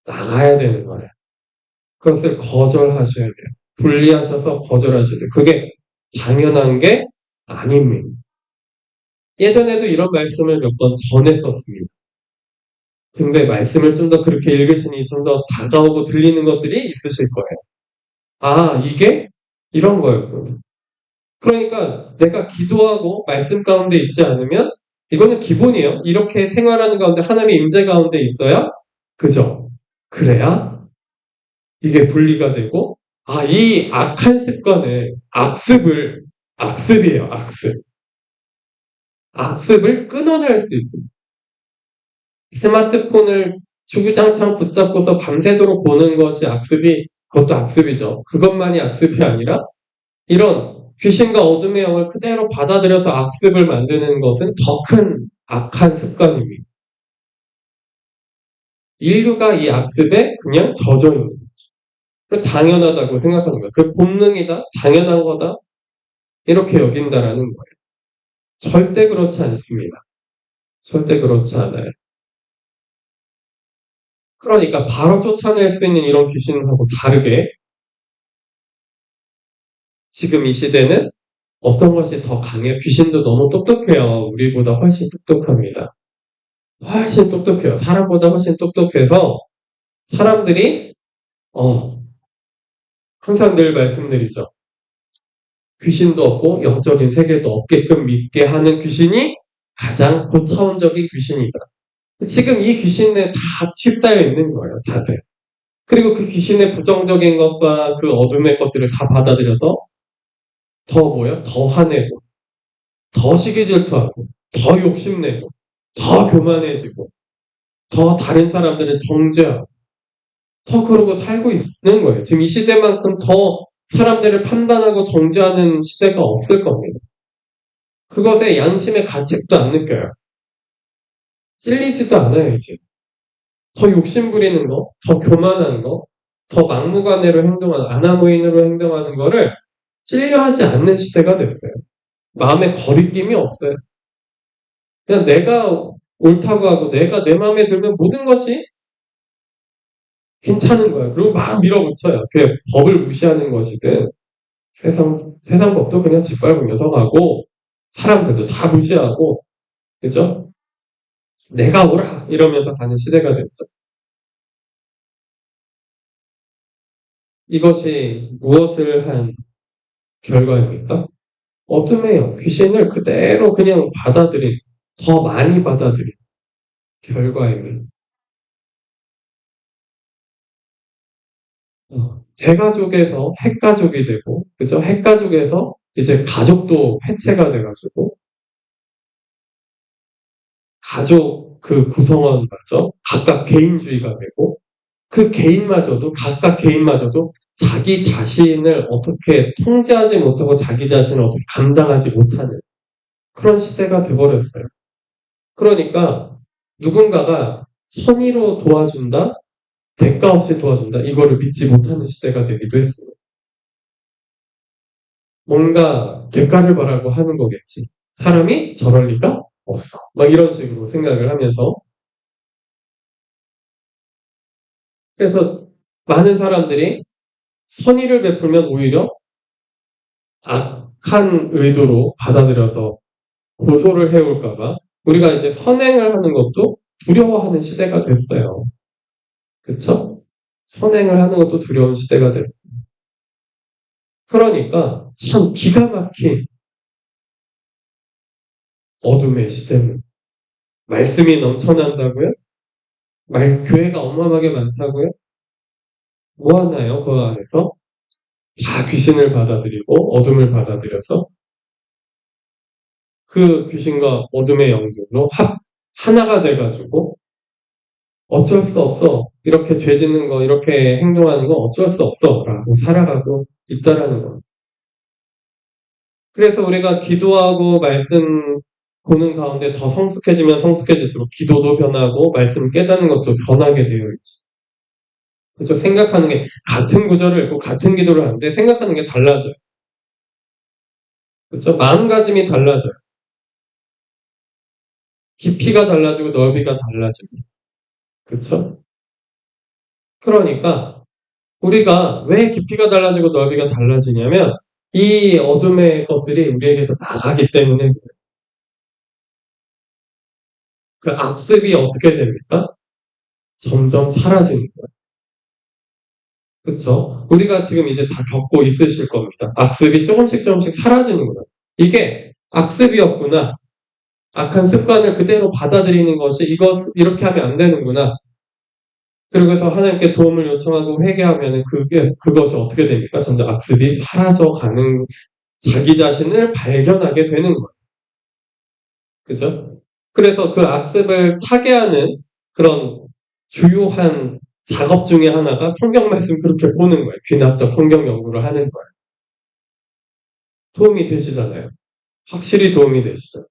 나가야 되는 거예요. 그것을 거절하셔야 돼요. 분리하셔서 거절하셔야 돼요. 그게 당연한 게 아닙니다. 예전에도 이런 말씀을 몇 번 전했었습니다. 근데 말씀을 좀 더 그렇게 읽으시니 좀 더 다가오고 들리는 것들이 있으실 거예요. 아, 이게 이런 거였군요. 그러니까 내가 기도하고 말씀 가운데 있지 않으면 이거는 기본이에요. 이렇게 생활하는 가운데 하나님의 임재 가운데 있어야 그죠? 그래야 이게 분리가 되고 아, 이 악한 습관을 악습이에요. 악습을 끊어낼 수 있고 스마트폰을 주구장창 붙잡고서 밤새도록 보는 것이 그것도 악습이죠. 그것만이 악습이 아니라 이런 귀신과 어둠의 영을 그대로 받아들여서 악습을 만드는 것은 더 큰 악한 습관입니다. 인류가 이 악습에 그냥 젖어 있는 거죠. 당연하다고 생각하는 거예요. 그 본능이다, 당연한 거다, 이렇게 여긴다라는 거예요. 절대 그렇지 않습니다. 절대 그렇지 않아요. 그러니까 바로 쫓아낼 수 있는 이런 귀신하고 다르게 지금 이 시대는 어떤 것이 더 강해요? 귀신도 너무 똑똑해요. 우리보다 훨씬 똑똑합니다. 훨씬 똑똑해요. 사람보다 훨씬 똑똑해서 사람들이 항상 늘 말씀드리죠. 귀신도 없고 영적인 세계도 없게끔 믿게 하는 귀신이 가장 고차원적인 귀신이다. 지금 이 귀신에 다 휩싸여 있는 거예요. 다들. 그리고 그 귀신의 부정적인 것과 그 어둠의 것들을 다 받아들여서 더 화내고 더 시기 질투하고 더 욕심내고 더 교만해지고 더 다른 사람들은 정죄하고 더 그러고 살고 있는 거예요. 지금 이 시대만큼 더 사람들을 판단하고 정죄하는 시대가 없을 겁니다. 그것에 양심의 가책도 안 느껴요. 찔리지도 않아요, 이제. 더 욕심 부리는 거, 더 교만한 거, 더 막무가내로 아나무인으로 행동하는 거를 찔려하지 않는 시대가 됐어요. 마음에 거리낌이 없어요. 그냥 내가 옳다고 하고 내가 내 마음에 들면 모든 것이 괜찮은 거예요. 그리고 막 밀어붙여요. 그게 법을 무시하는 것이든 세상 법도 그냥 짓밟으면서 가고 사람들도 다 무시하고 그죠? 내가 옳아 이러면서 가는 시대가 됐죠. 이것이 무엇을 한 결과입니까? 어둠의 귀신을 그대로 그냥 더 많이 받아들인 결과입니다. 대가족에서 핵가족이 되고, 그죠? 핵가족에서 이제 가족도 해체가 돼가지고, 가족 그 구성원 맞죠? 각각 개인주의가 되고, 각각 개인마저도 자기 자신을 어떻게 통제하지 못하고 자기 자신을 어떻게 감당하지 못하는 그런 시대가 돼버렸어요. 그러니까 누군가가 선의로 도와준다, 대가 없이 도와준다, 이거를 믿지 못하는 시대가 되기도 했습니다. 뭔가 대가를 바라고 하는 거겠지. 사람이 저럴 리가 없어. 막 이런 식으로 생각을 하면서 그래서 많은 사람들이 선의를 베풀면 오히려 악한 의도로 받아들여서 고소를 해올까봐 우리가 이제 선행을 하는 것도 두려워하는 시대가 됐어요. 그쵸? 선행을 하는 것도 두려운 시대가 됐어요. 그러니까 참 기가 막힌 어둠의 시대입니다. 말씀이 넘쳐난다고요? 교회가 어마어마하게 많다고요? 뭐 하나요? 그 안에서? 다 귀신을 받아들이고 어둠을 받아들여서 그 귀신과 어둠의 영들로 하나가 돼가지고 어쩔 수 없어. 이렇게 죄 짓는 거, 이렇게 행동하는 거 어쩔 수 없어. 라고 살아가고 있다라는 거. 그래서 우리가 기도하고 말씀 보는 가운데 더 성숙해지면 성숙해질수록 기도도 변하고 말씀 깨닫는 것도 변하게 되어 있지. 그렇죠? 생각하는 게 같은 구절을 읽고 같은 기도를 하는데 생각하는 게 달라져요. 그렇죠? 마음가짐이 달라져요. 깊이가 달라지고 넓이가 달라집니다. 그렇죠? 그러니까 우리가 왜 깊이가 달라지고 넓이가 달라지냐면 이 어둠의 것들이 우리에게서 나가기 때문에 그 악습이 어떻게 됩니까? 점점 사라지는 거예요. 그렇죠? 우리가 지금 이제 다 겪고 있으실 겁니다. 악습이 조금씩 조금씩 사라지는 거예요. 이게 악습이었구나. 악한 습관을 그대로 받아들이는 것이 이렇게 하면 안 되는구나. 그리고 서 하나님께 도움을 요청하고 회개하면 그것이 어떻게 됩니까? 점점 악습이 사라져가는 자기 자신을 발견하게 되는 거예요. 그죠? 그래서 그 악습을 타개하는 그런 주요한 작업 중에 하나가 성경 말씀 그렇게 보는 거예요. 귀납적 성경 연구를 하는 거예요. 도움이 되시잖아요. 확실히 도움이 되시죠.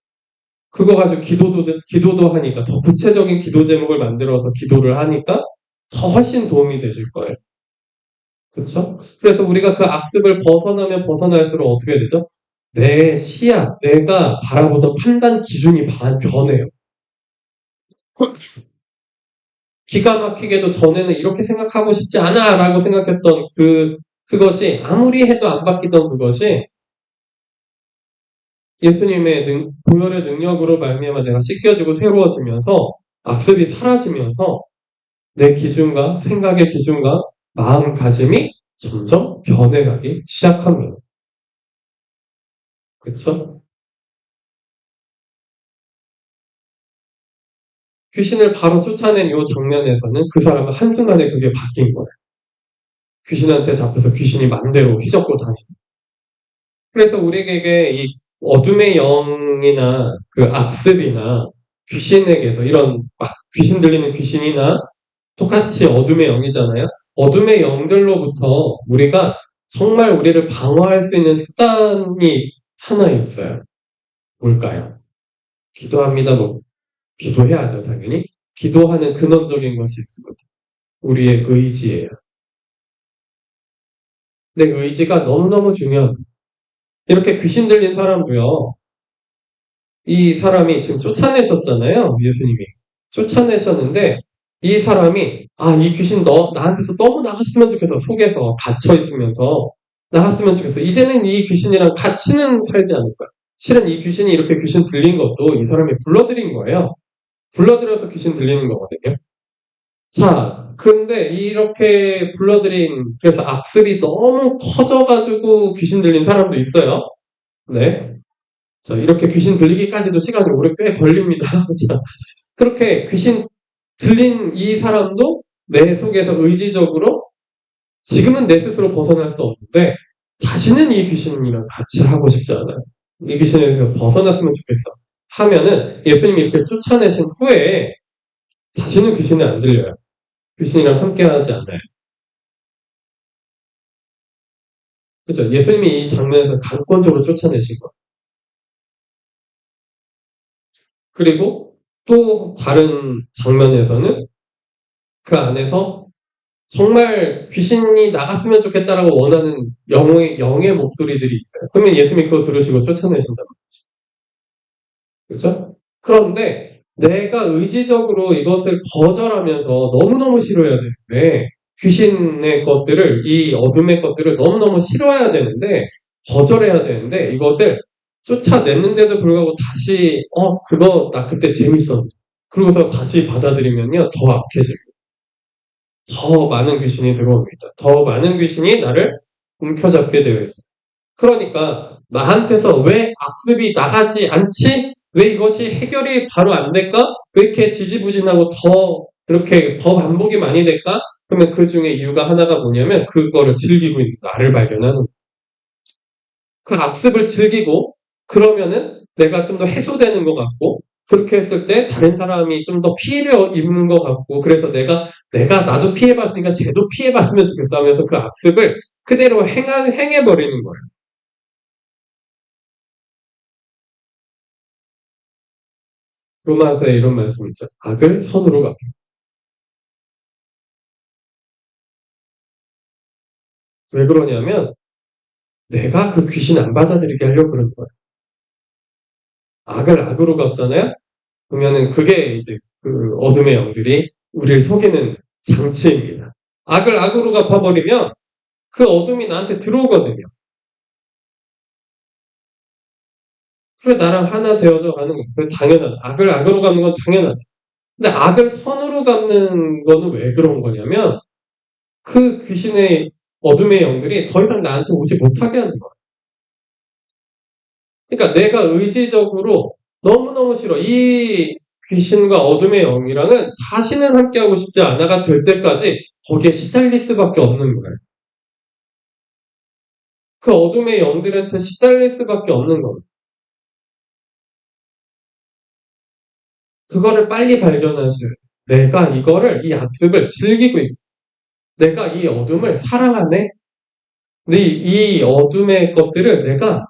그거 가지고 기도도 하니까 더 구체적인 기도 제목을 만들어서 기도를 하니까 더 훨씬 도움이 되실 거예요. 그렇죠? 그래서 우리가 그 악습을 벗어나면 벗어날수록 어떻게 되죠? 내 시야, 내가 바라보던 판단 기준이 변해요. 기가 막히게도 전에는 이렇게 생각하고 싶지 않아 라고 생각했던 그것이 아무리 해도 안 바뀌던 그것이 예수님의 보혈의 능력으로 말미암아 내가 씻겨지고 새로워지면서 악습이 사라지면서 내 기준과 생각의 기준과 마음가짐이 점점 변해가기 시작합니다. 그렇죠? 귀신을 바로 쫓아낸 이 장면에서는 그 사람은 한순간에 그게 바뀐 거예요. 귀신한테 잡혀서 귀신이 맘대로 휘젓고 다니는. 그래서 우리에게 이 어둠의 영이나 그 악습이나 귀신에게서 이런 귀신 들리는 귀신이나 똑같이 어둠의 영이잖아요. 어둠의 영들로부터 우리가 정말 우리를 방어할 수 있는 수단이 하나 있어요. 뭘까요? 기도합니다. 기도해야죠, 당연히. 기도하는 근원적인 것이 있습니다. 우리의 의지예요. 내 의지가 너무너무 중요합니다. 이렇게 귀신 들린 사람도요. 이 사람이 지금 쫓아내셨잖아요. 예수님이. 쫓아내셨는데 이 사람이 이 귀신 나한테서 너무 나갔으면 좋겠어. 속에서 갇혀 있으면서 나갔으면 좋겠어. 이제는 이 귀신이랑 같이는 살지 않을 거야. 실은 이 귀신이 이렇게 귀신 들린 것도 이 사람이 불러들인 거예요. 불러들여서 귀신 들리는 거거든요. 자, 근데 이렇게 그래서 악습이 너무 커져가지고 귀신 들린 사람도 있어요. 네. 자, 이렇게 귀신 들리기까지도 시간이 꽤 걸립니다. 자, 그렇게 귀신 들린 이 사람도 내 속에서 의지적으로 지금은 내 스스로 벗어날 수 없는데 다시는 이 귀신이랑 같이 하고 싶지 않아요. 이 귀신에서 벗어났으면 좋겠어. 하면은 예수님이 이렇게 쫓아내신 후에 다시는 귀신이 안 들려요. 귀신이랑 함께 하지 않아요. 그죠? 예수님이 이 장면에서 강권적으로 쫓아내신 거예요. 그리고 또 다른 장면에서는 그 안에서 정말 귀신이 나갔으면 좋겠다라고 원하는 영의 목소리들이 있어요. 그러면 예수님이 그거 들으시고 쫓아내신단 말이죠. 그렇죠? 그런데 내가 의지적으로 이것을 거절하면서 너무너무 싫어해야 되는데 이 어둠의 것들을 너무너무 싫어해야 되는데 거절해야 되는데 이것을 쫓아냈는데도 불구하고 다시 그거 나 그때 재밌었는데 그러고서 다시 받아들이면요 더 악해져요. 더 많은 귀신이 들어옵니다. 더 많은 귀신이 나를 움켜잡게 되어 있어요. 그러니까 나한테서 왜 악습이 나가지 않지? 왜 이것이 해결이 바로 안 될까? 왜 이렇게 지지부진하고 더 이렇게 더 반복이 많이 될까? 그러면 그 중에 이유가 하나가 뭐냐면 그거를 즐기고 있는 나를 발견하는 그 악습을 즐기고 그러면은 내가 좀 더 해소되는 것 같고 그렇게 했을 때 다른 사람이 좀 더 피해를 입는 것 같고 그래서 내가 나도 피해봤으니까 쟤도 피해봤으면 좋겠어 하면서 그 악습을 그대로 행해버리는 거예요. 로마서에 이런 말씀 있죠. 악을 선으로 갚. 왜 그러냐면 내가 그 귀신 안 받아들이게 하려고 그러는 거예요. 악을 악으로 갚잖아요. 그러면은 그게 이제 그 어둠의 영들이 우리를 속이는 장치입니다. 악을 악으로 갚아버리면 그 어둠이 나한테 들어오거든요. 그래 나랑 하나 되어져 가는 거. 그래 당연하다. 악을 악으로 갚는 건 당연하다. 근데 악을 선으로 갚는 거는 왜 그런 거냐면 그 귀신의 어둠의 영들이 더 이상 나한테 오지 못하게 하는 거야. 그러니까 내가 의지적으로 너무너무 싫어. 이 귀신과 어둠의 영이랑은 다시는 함께하고 싶지 않아가 될 때까지 거기에 시달릴 수밖에 없는 거예요. 그 어둠의 영들한테 시달릴 수밖에 없는 겁니다. 그거를 빨리 발견하세요. 내가 이거를, 이 악습을 즐기고 있고, 내가 이 어둠을 사랑하네? 근데 이 어둠의 것들을 내가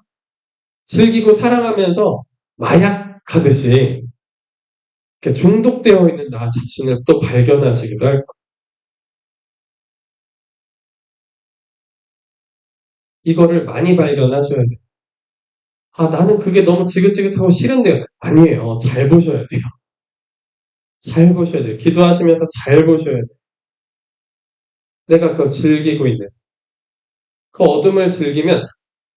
즐기고 사랑하면서 마약하듯이 이렇게 중독되어 있는 나 자신을 또 발견하시기도 할 거예요. 이거를 많이 발견하셔야 돼요. 아, 나는 그게 너무 지긋지긋하고 싫은데요. 아니에요. 잘 보셔야 돼요. 잘 보셔야 돼요. 기도하시면서 잘 보셔야 돼요. 내가 그걸 즐기고 있는. 그 어둠을 즐기면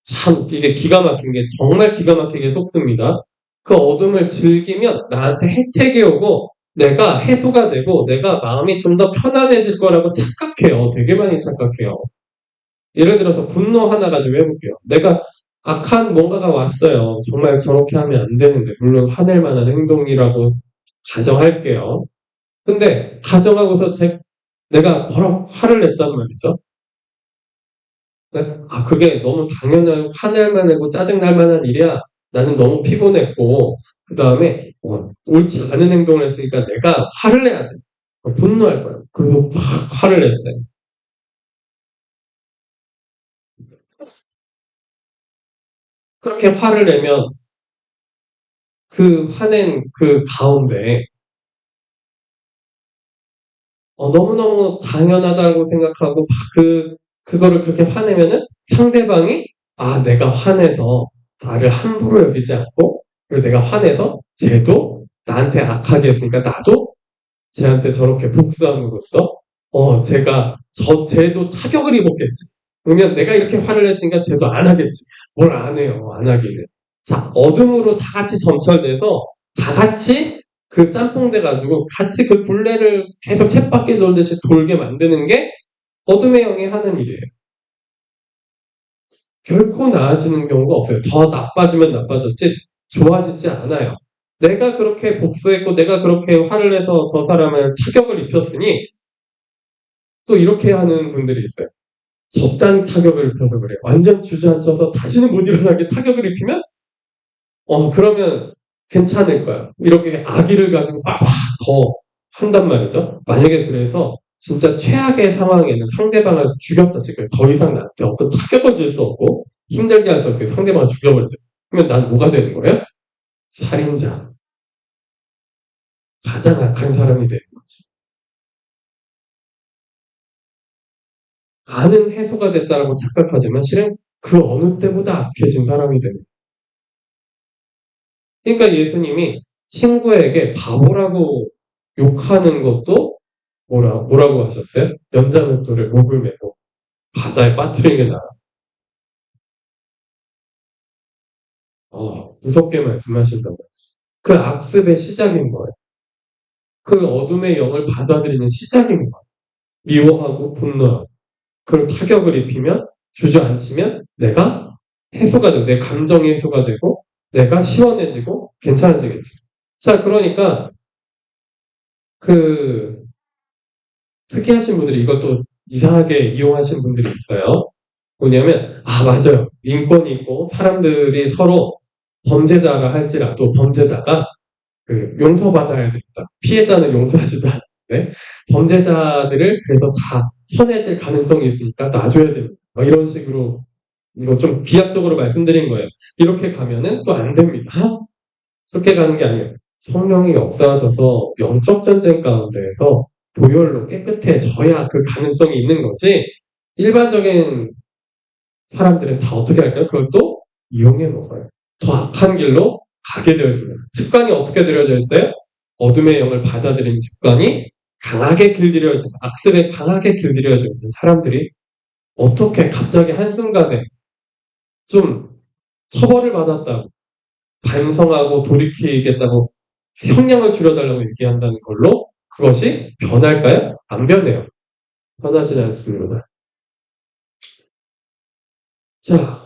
참 이게 기가 막힌 게 정말 기가 막히게 속습니다. 그 어둠을 즐기면 나한테 혜택이 오고 내가 해소가 되고 내가 마음이 좀 더 편안해질 거라고 착각해요. 되게 많이 착각해요. 예를 들어서 분노 하나 가지고 해볼게요. 내가 악한 뭔가가 왔어요. 정말 저렇게 하면 안 되는데 물론 화낼 만한 행동이라고 가정할게요. 근데 가정하고서 내가 버럭 화를 냈단 말이죠. 네? 아, 그게 너무 당연한 화낼 만하고 짜증날 만한 일이야. 나는 너무 피곤했고 그 다음에 옳지 않은 행동을 했으니까 내가 화를 내야 돼. 분노할 거야. 그래서 막 화를 냈어요. 그렇게 화를 내면 그 화낸 그 가운데 너무너무 당연하다고 생각하고 그거를 그렇게 화내면은 상대방이 내가 화내서 나를 함부로 여기지 않고 그리고 내가 화내서 쟤도 나한테 악하게 했으니까 나도 쟤한테 저렇게 복수함으로써 쟤도 타격을 입었겠지. 그러면 내가 이렇게 화를 냈으니까 쟤도 안 하겠지. 뭘 안 해요. 안 하기는. 자, 어둠으로 다 같이 점철돼서 다 같이 그 짬뽕 돼가지고 같이 그 굴레를 계속 쳇바퀴 돌듯이 돌게 만드는 게 어둠의 영이 하는 일이에요. 결코 나아지는 경우가 없어요. 더 나빠지면 나빠졌지 좋아지지 않아요. 내가 그렇게 복수했고 내가 그렇게 화를 내서 저 사람을 타격을 입혔으니 또 이렇게 하는 분들이 있어요. 적당히 타격을 입혀서 그래요. 완전 주저앉혀서 다시는 못 일어나게 타격을 입히면 그러면 괜찮을 거야. 이렇게 악의를 가지고 더 한단 말이죠. 만약에 그래서 진짜 최악의 상황에는 상대방을 죽였다 지금 더 이상 나한테 어떤 타격을 줄 수 없고 힘들게 할 수 없게 상대방을 죽여버리죠. 그러면 난 뭐가 되는 거예요? 살인자. 가장 악한 사람이 되는 거죠. 나는 해소가 됐다라고 착각하지만 실은 그 어느 때보다 악해진 사람이 되는 거예요. 그러니까 예수님이 친구에게 바보라고 욕하는 것도 뭐라고 하셨어요? 연자맷돌에 목을 메고 바다에 빠뜨리는 게 나아. 무섭게 말씀하신다고. 그 악습의 시작인 거예요. 그 어둠의 영을 받아들이는 시작인 거예요. 미워하고 분노하고. 그걸 타격을 입히면, 주저앉히면 내가 해소가 되고, 내 감정이 해소가 되고, 내가 시원해지고, 괜찮아지겠지. 자, 그러니까, 그, 특이하신 분들이 이것도 이상하게 이용하신 분들이 있어요. 뭐냐면, 맞아요. 인권이 있고, 사람들이 서로 범죄자가 할지라도 범죄자가 용서받아야 된다. 피해자는 용서하지도 않는데 범죄자들을 그래서 다 선해질 가능성이 있으니까 놔줘야 됩니다. 이런 식으로 이거 좀 비약적으로 말씀드린 거예요. 이렇게 가면은 또 안 됩니다. 그렇게 가는 게 아니에요. 성령이 역사하셔서 영적 전쟁 가운데에서 보혈로 깨끗해져야 그 가능성이 있는 거지. 일반적인 사람들은 다 어떻게 할까요? 그걸 또 이용해 먹어요. 더 악한 길로 가게 되어 있습니다. 습관이 어떻게 들여져 있어요? 어둠의 영을 받아들이는 습관이 강하게 길들여져 있는, 악습에 강하게 길들여져 있는 사람들이 어떻게 갑자기 한순간에 좀 처벌을 받았다고 반성하고 돌이키겠다고 형량을 줄여달라고 얘기한다는 걸로 그것이 변할까요? 안 변해요. 변하지 않습니다. 자,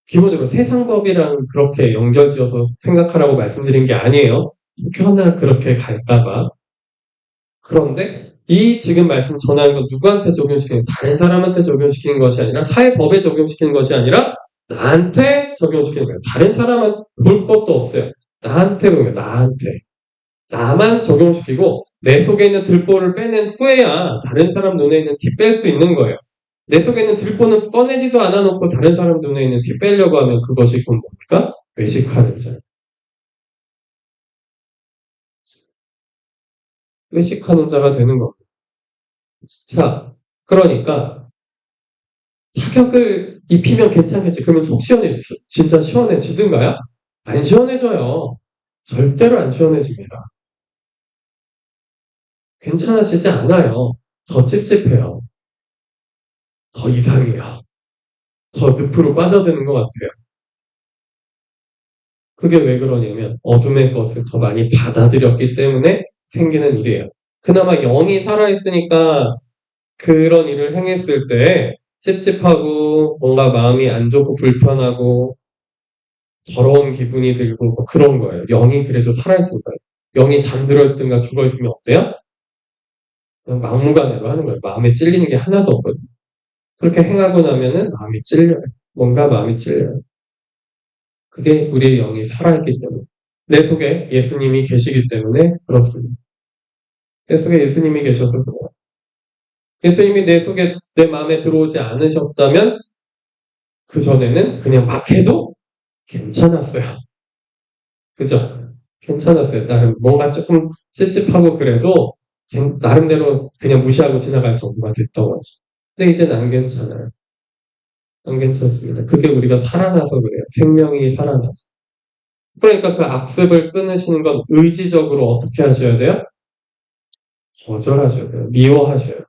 기본적으로 세상법이랑 그렇게 연결지어서 생각하라고 말씀드린 게 아니에요. 혹여나 그렇게 갈까봐. 그런데 이 지금 말씀 전하는 건 누구한테 적용시키는, 다른 사람한테 적용시키는 것이 아니라 사회법에 적용시키는 것이 아니라 나한테 적용시키는 거예요. 다른 사람은 볼 것도 없어요. 나한테 보면 나한테. 나만 적용시키고 내 속에 있는 들보를 빼낸 후에야 다른 사람 눈에 있는 티 뺄 수 있는 거예요. 내 속에 있는 들보는 꺼내지도 않아 놓고 다른 사람 눈에 있는 티 빼려고 하면 그것이 그건 뭡니까? 외식하는 자. 외식하는 자가 되는 겁니다. 자, 그러니까 타격을 입히면 괜찮겠지. 그러면 속 진짜 시원해지든가요? 안 시원해져요. 절대로 안 시원해집니다. 괜찮아지지 않아요. 더 찝찝해요. 더 이상해요. 더 늪으로 빠져드는 것 같아요. 그게 왜 그러냐면 어둠의 것을 더 많이 받아들였기 때문에 생기는 일이에요. 그나마 영이 살아있으니까 그런 일을 행했을 때 찝찝하고 뭔가 마음이 안 좋고 불편하고 더러운 기분이 들고 뭐 그런 거예요. 영이 그래도 살아있을 거예요. 영이 잠들어 있든가 죽어 있으면 어때요? 그냥 막무가내로 하는 거예요. 마음에 찔리는 게 하나도 없거든요. 그렇게 행하고 나면은 마음이 찔려요. 뭔가 마음이 찔려요. 그게 우리의 영이 살아있기 때문에. 내 속에 예수님이 계시기 때문에 그렇습니다. 내 속에 예수님이 계셔서 그래요. 예수님이 내 속에, 내 마음에 들어오지 않으셨다면 그전에는 그냥 막 해도 괜찮았어요. 그죠? 괜찮았어요. 나름 뭔가 조금 찝찝하고 그래도 나름대로 그냥 무시하고 지나갈 정도가 됐던 거죠. 근데 이제는 안 괜찮아요. 안 괜찮습니다. 그게 우리가 살아나서 그래요. 생명이 살아나서. 그러니까 그 악습을 끊으시는 건 의지적으로 어떻게 하셔야 돼요? 거절하셔야 돼요. 미워하셔야 돼요.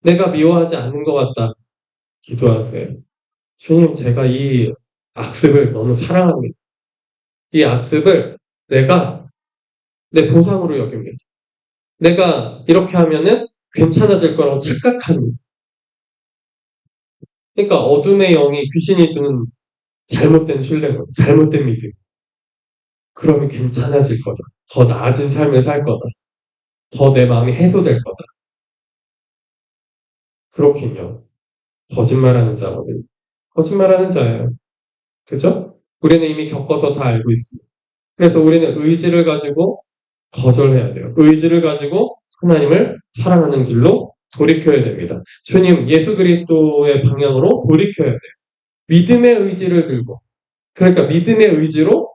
내가 미워하지 않는 것 같다. 기도하세요. 주님, 제가 이 악습을 너무 사랑합니다. 이 악습을 내가 내 보상으로 여깁니다. 내가 이렇게 하면은 괜찮아질 거라고 착각합니다. 그러니까 어둠의 영이 귀신이 주는 잘못된 신뢰인 거죠. 잘못된 믿음. 그러면 괜찮아질 거다. 더 나아진 삶을 살 거다. 더 내 마음이 해소될 거다. 그렇군요. 거짓말하는 자거든요. 거짓말하는 자예요. 그죠? 우리는 이미 겪어서 다 알고 있습니다. 그래서 우리는 의지를 가지고 거절해야 돼요. 의지를 가지고 하나님을 사랑하는 길로 돌이켜야 됩니다. 주님 예수 그리스도의 방향으로 돌이켜야 돼요. 믿음의 의지를 들고, 그러니까 믿음의 의지로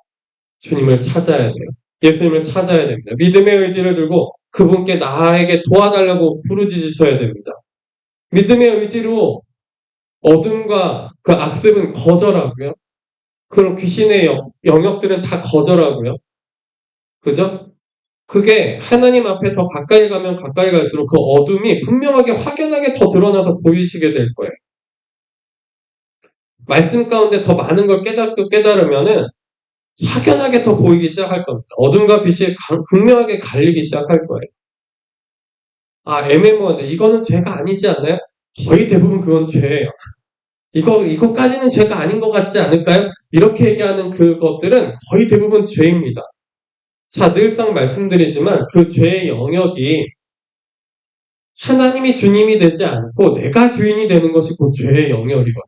주님을 찾아야 돼요. 예수님을 찾아야 됩니다. 믿음의 의지를 들고 그분께 나에게 도와달라고 부르짖으셔야 됩니다. 믿음의 의지로 어둠과 그 악습은 거절하고요. 그런 귀신의 영역들은 다 거절하고요. 그죠? 그게 하나님 앞에 더 가까이 가면 가까이 갈수록 그 어둠이 분명하게 확연하게 더 드러나서 보이시게 될 거예요. 말씀 가운데 더 많은 걸 깨닫고 깨달으면은 확연하게 더 보이기 시작할 겁니다. 어둠과 빛이 극명하게 갈리기 시작할 거예요. 아, 애매모호한데 이거는 죄가 아니지 않나요? 거의 대부분 그건 죄예요. 이거까지는 죄가 아닌 것 같지 않을까요? 이렇게 얘기하는 그것들은 거의 대부분 죄입니다. 자, 늘상 말씀드리지만 그 죄의 영역이 하나님이 주님이 되지 않고 내가 주인이 되는 것이 그 죄의 영역이거든요.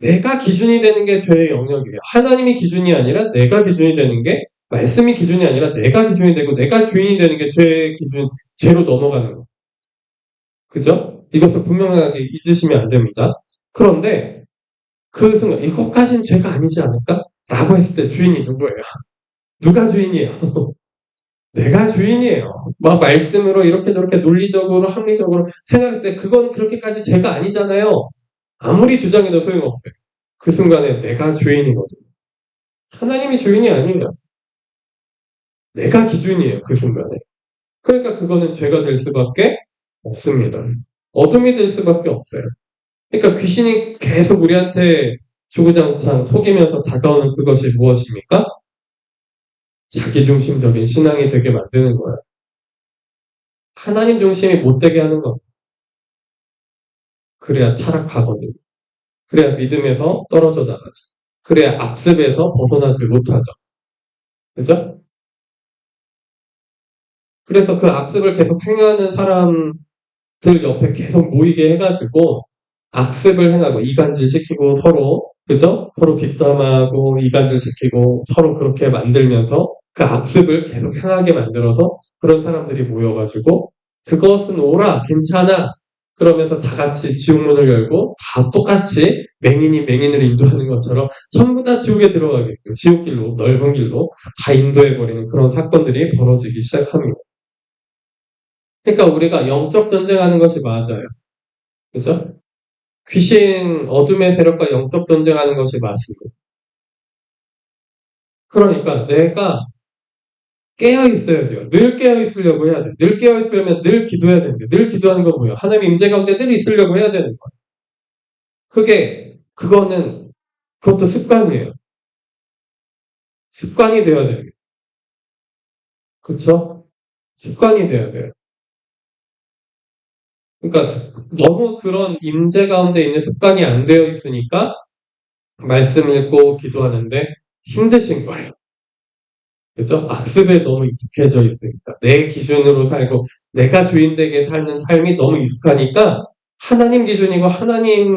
내가 기준이 되는 게 죄의 영역이에요. 하나님이 기준이 아니라 내가 기준이 되는 게, 말씀이 기준이 아니라 내가 기준이 되고 내가 주인이 되는 게 죄의 기준, 죄로 넘어가는 거. 그죠? 이것을 분명하게 잊으시면 안 됩니다. 그런데 그 순간 이것까진 죄가 아니지 않을까? 라고 했을 때 주인이 누구예요? 누가 주인이에요? 내가 주인이에요. 막 말씀으로 이렇게 저렇게 논리적으로 합리적으로 생각했을 때 그건 그렇게까지 죄가 아니잖아요. 아무리 주장해도 소용없어요. 그 순간에 내가 주인이거든요. 하나님이 주인이 아니에요. 내가 기준이에요. 그 순간에. 그러니까 그거는 죄가 될 수밖에 없습니다. 어둠이 될 수밖에 없어요. 그러니까 귀신이 계속 우리한테 주구장창 속이면서 다가오는 그것이 무엇입니까? 자기중심적인 신앙이 되게 만드는 거예요. 하나님 중심이 못 되게 하는 거. 그래야 타락하거든요. 그래야 믿음에서 떨어져 나가죠. 그래야 악습에서 벗어나지 못하죠. 그죠? 그래서 그 악습을 계속 행하는 사람들 옆에 계속 모이게 해가지고 악습을 행하고 이간질 시키고 서로 그죠? 서로 뒷담하고 이간질 시키고 서로 그렇게 만들면서 그 악습을 계속 행하게 만들어서 그런 사람들이 모여가지고 그것은 옳아 괜찮아 그러면서 다 같이 지옥문을 열고 다 똑같이 맹인이 맹인을 인도하는 것처럼 전부 다 지옥에 들어가게끔 지옥길로 넓은 길로 다 인도해버리는 그런 사건들이 벌어지기 시작합니다. 그러니까 우리가 영적 전쟁하는 것이 맞아요. 그죠? 귀신, 어둠의 세력과 영적 전쟁하는 것이 맞습니다. 그러니까 내가 깨어 있어야 돼요. 늘 깨어 있으려고 해야 돼요. 늘 깨어 있으려면 늘 기도해야 되는데, 늘 기도하는 건 뭐예요? 하나님의 임재 가운데 늘 있으려고 해야 되는 거예요. 그것도 습관이에요. 습관이 되어야 돼요. 그쵸? 습관이 돼야 돼요. 그러니까 너무 그런 임재 가운데 있는 습관이 안 되어 있으니까 말씀 읽고 기도하는데 힘드신 거예요. 그죠? 악습에 너무 익숙해져 있으니까. 내 기준으로 살고, 내가 주인되게 사는 삶이 너무 익숙하니까, 하나님 기준이고, 하나님이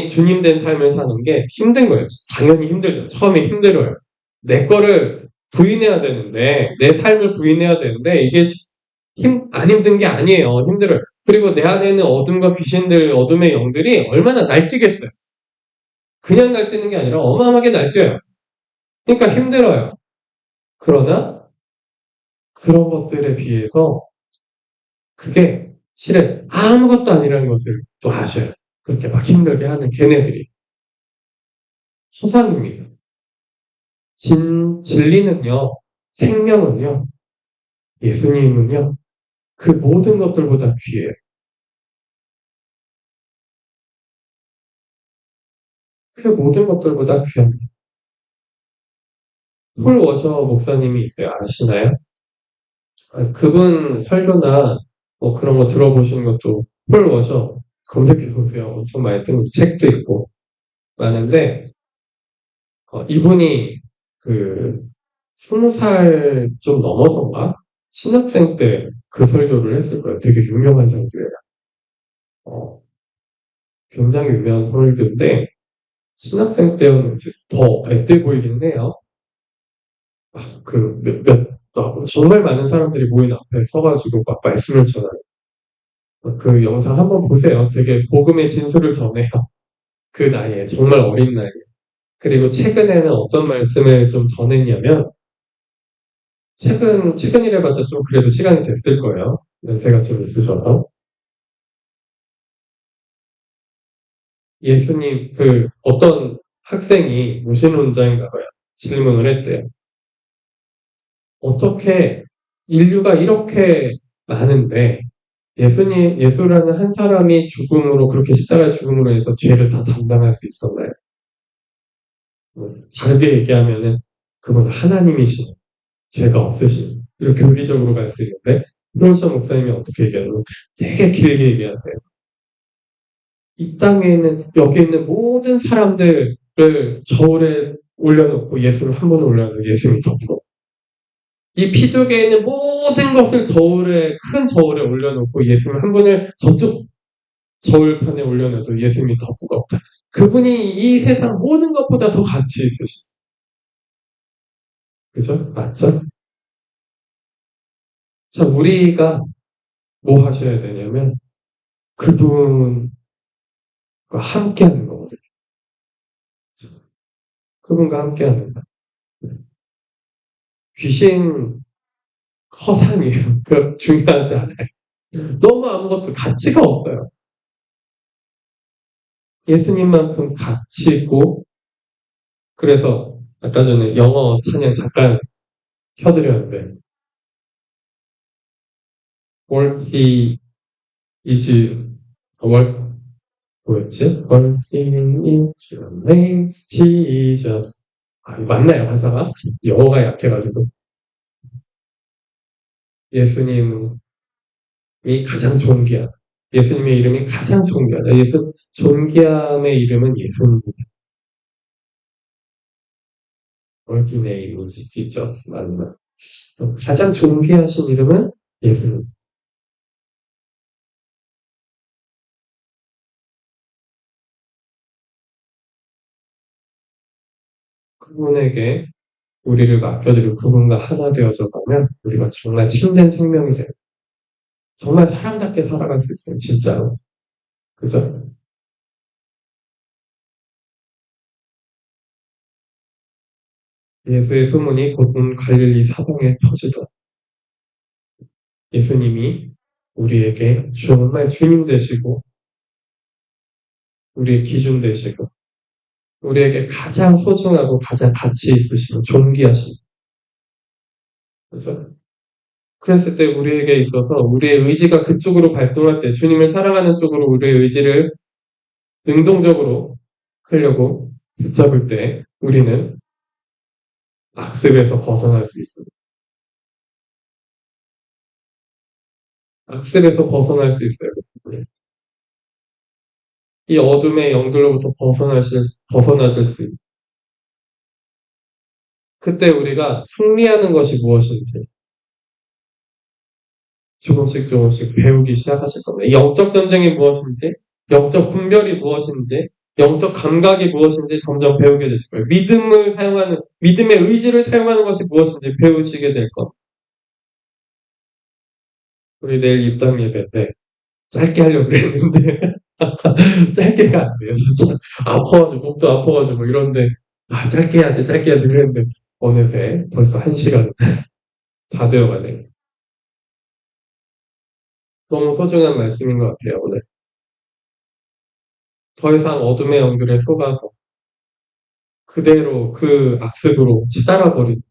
주님 된 삶을 사는 게 힘든 거예요. 당연히 힘들죠. 처음에 힘들어요. 내 거를 부인해야 되는데, 내 삶을 부인해야 되는데, 이게 안 힘든 게 아니에요. 힘들어요. 그리고 내 안에 있는 어둠과 귀신들, 어둠의 영들이 얼마나 날뛰겠어요. 그냥 날뛰는 게 아니라 어마어마하게 날뛰어요. 그러니까 힘들어요. 그러나, 그런 것들에 비해서 그게 실은 아무것도 아니라는 것을 또 아셔요. 그렇게 막 힘들게 하는 걔네들이. 허상입니다. 진리는요, 생명은요, 예수님은요, 그 모든 것들보다 귀해요. 그 모든 것들보다 귀합니다. 폴 워셔 목사님이 있어요. 아시나요? 그분 설교나 뭐 그런 거 들어보시는 것도 폴 워셔 검색해 보세요. 엄청 많이 뜬 책도 있고 많은데 이분이 그 20살 좀 넘어서인가? 신학생 때 그 설교를 했을 거예요. 되게 유명한 설교예요. 어, 굉장히 유명한 설교인데 신학생 때였는지 더 앳돼 보이긴 해요. 정말 많은 사람들이 모인 앞에 서가지고 막 말씀을 전하는 그 영상 한번 보세요. 되게 복음의 진수를 전해요. 그 나이에 정말 어린 나이에. 그리고 최근에는 어떤 말씀을 좀 전했냐면 최근이래 봤자 좀 그래도 시간이 됐을 거예요. 연세가 좀 있으셔서. 예수님, 어떤 학생이 무신론자인가 봐요. 질문을 했대요. 어떻게 인류가 이렇게 많은데 예수라는 한 사람이 죽음으로, 그렇게 십자가의 죽음으로 해서 죄를 다 담당할 수 있었나요? 다르게 얘기하면은, 그건 하나님이신, 죄가 없으신, 이렇게 논리적으로 갈 수 있는데, 프로셔 목사님이 어떻게 얘기하냐면, 되게 길게 얘기하세요. 이 땅에 있는, 여기 있는 모든 사람들을 저울에 올려놓고 예수를 한 번에 올려놓으면 예수님이 더 부러워. 이 피조계에 있는 모든 것을 큰 저울에 올려놓고 예수님 한 분을 저쪽 저울판에 올려놔도 예수님이 더 무겁다. 그분이 이 세상 모든 것보다 더 가치 있으시죠. 그죠? 맞죠? 자, 우리가 뭐 하셔야 되냐면 그분과 함께 하는 거거든요. 그분과 함께 하는 거. 귀신 허상이에요. 그 중요하지 않아요. 너무 아무것도 가치가 없어요. 예수님만큼 가치 있고, 그래서 아까 전에 영어 찬양 잠깐 켜드렸는데, worthy is, work, 뭐였지? worthy is your name, Jesus. 아, 이거 맞나요, 가사가? 영어가 약해가지고. 예수님이 가장 존귀하다. 예수님의 이름이 가장 존귀하다. 존귀함의 이름은 예수님입니다. worthy name is Jesus. 맞나? 가장 존귀하신 이름은 예수님. 그분에게 우리를 맡겨드리고 그분과 하나 되어져 가면 우리가 정말 참된 생명이 돼요. 정말 사람답게 살아갈 수 있어요. 진짜로. 그죠? 예수의 소문이 곧 온 갈릴리 사방에 퍼지더 예수님이 우리에게 정말 주님 되시고 우리의 기준 되시고 우리에게 가장 소중하고 가장 가치 있으시고 존귀하신 그죠? 그랬을 때 우리에게 있어서 우리의 의지가 그쪽으로 발동할 때 주님을 사랑하는 쪽으로 우리의 의지를 능동적으로 하려고 붙잡을 때 우리는 악습에서 벗어날 수 있습니다. 악습에서 벗어날 수 있어요. 이 어둠의 영들로부터 벗어나실 수 있어요. 그때 우리가 승리하는 것이 무엇인지 조금씩 조금씩 배우기 시작하실 겁니다. 영적 전쟁이 무엇인지, 영적 분별이 무엇인지, 영적 감각이 무엇인지 점점 배우게 되실 거예요. 믿음의 의지를 사용하는 것이 무엇인지 배우시게 될 겁니다. 우리 내일 입당 예배 때 짧게 하려고 했는데 짧게가 안 돼요. 진짜 아파가지고 목도 아파가지고 이런데 짧게 해야지 그랬는데 어느새 벌써 1시간 다 되어가네요. 너무 소중한 말씀인 것 같아요. 오늘 더 이상 어둠의 연결에 속아서 그대로 그 악습으로 치달아버린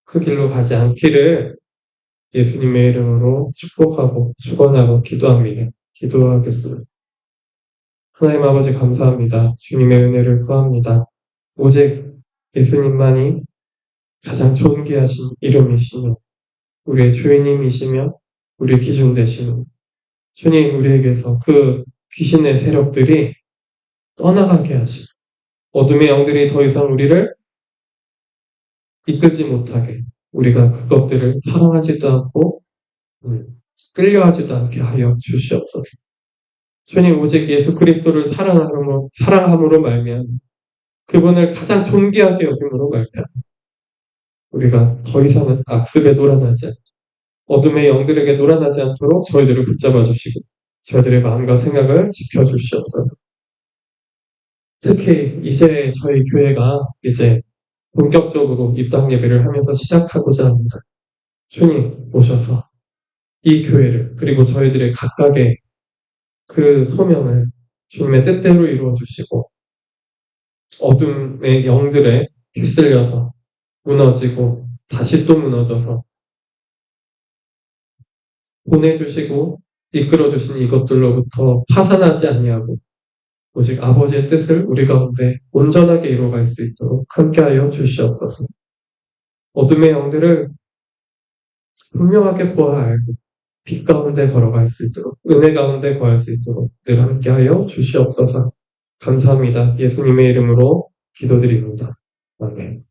그 길로 가지 않기를 예수님의 이름으로 축복하고 축원하고 기도합니다. 기도하겠습니다. 하나님 아버지 감사합니다. 주님의 은혜를 구합니다. 오직 예수님만이 가장 존귀하신 이름이시며 우리의 주인님이시며 우리의 기준 되시며 주님 우리에게서 그 귀신의 세력들이 떠나가게 하시고 어둠의 영들이 더 이상 우리를 이끌지 못하게 우리가 그것들을 사랑하지도 않고 끌려하지도 않게 하여 주시옵소서. 주님 오직 예수 그리스도를 사랑함으로 말미암아 그분을 가장 존귀하게 여김으로 말미암아 우리가 더 이상은 악습에 놀아나지 않고 어둠의 영들에게 놀아나지 않도록 저희들을 붙잡아 주시고 저희들의 마음과 생각을 지켜주시옵소서. 특히 이제 저희 교회가 이제 본격적으로 입당 예배를 하면서 시작하고자 합니다. 주님 오셔서 이 교회를 그리고 저희들의 각각의 그 소명을 주님의 뜻대로 이루어 주시고 어둠의 영들에 휩쓸려서 무너지고 다시 또 무너져서 보내주시고 이끌어주신 이것들로부터 파산하지 아니하고 오직 아버지의 뜻을 우리 가운데 온전하게 이루어갈 수 있도록 함께하여 주시옵소서. 어둠의 영들을 분명하게 보아 알고 빛 가운데 걸어갈 수 있도록 은혜 가운데 거할 수 있도록 늘 함께하여 주시옵소서. 감사합니다. 예수님의 이름으로 기도드립니다. 아멘.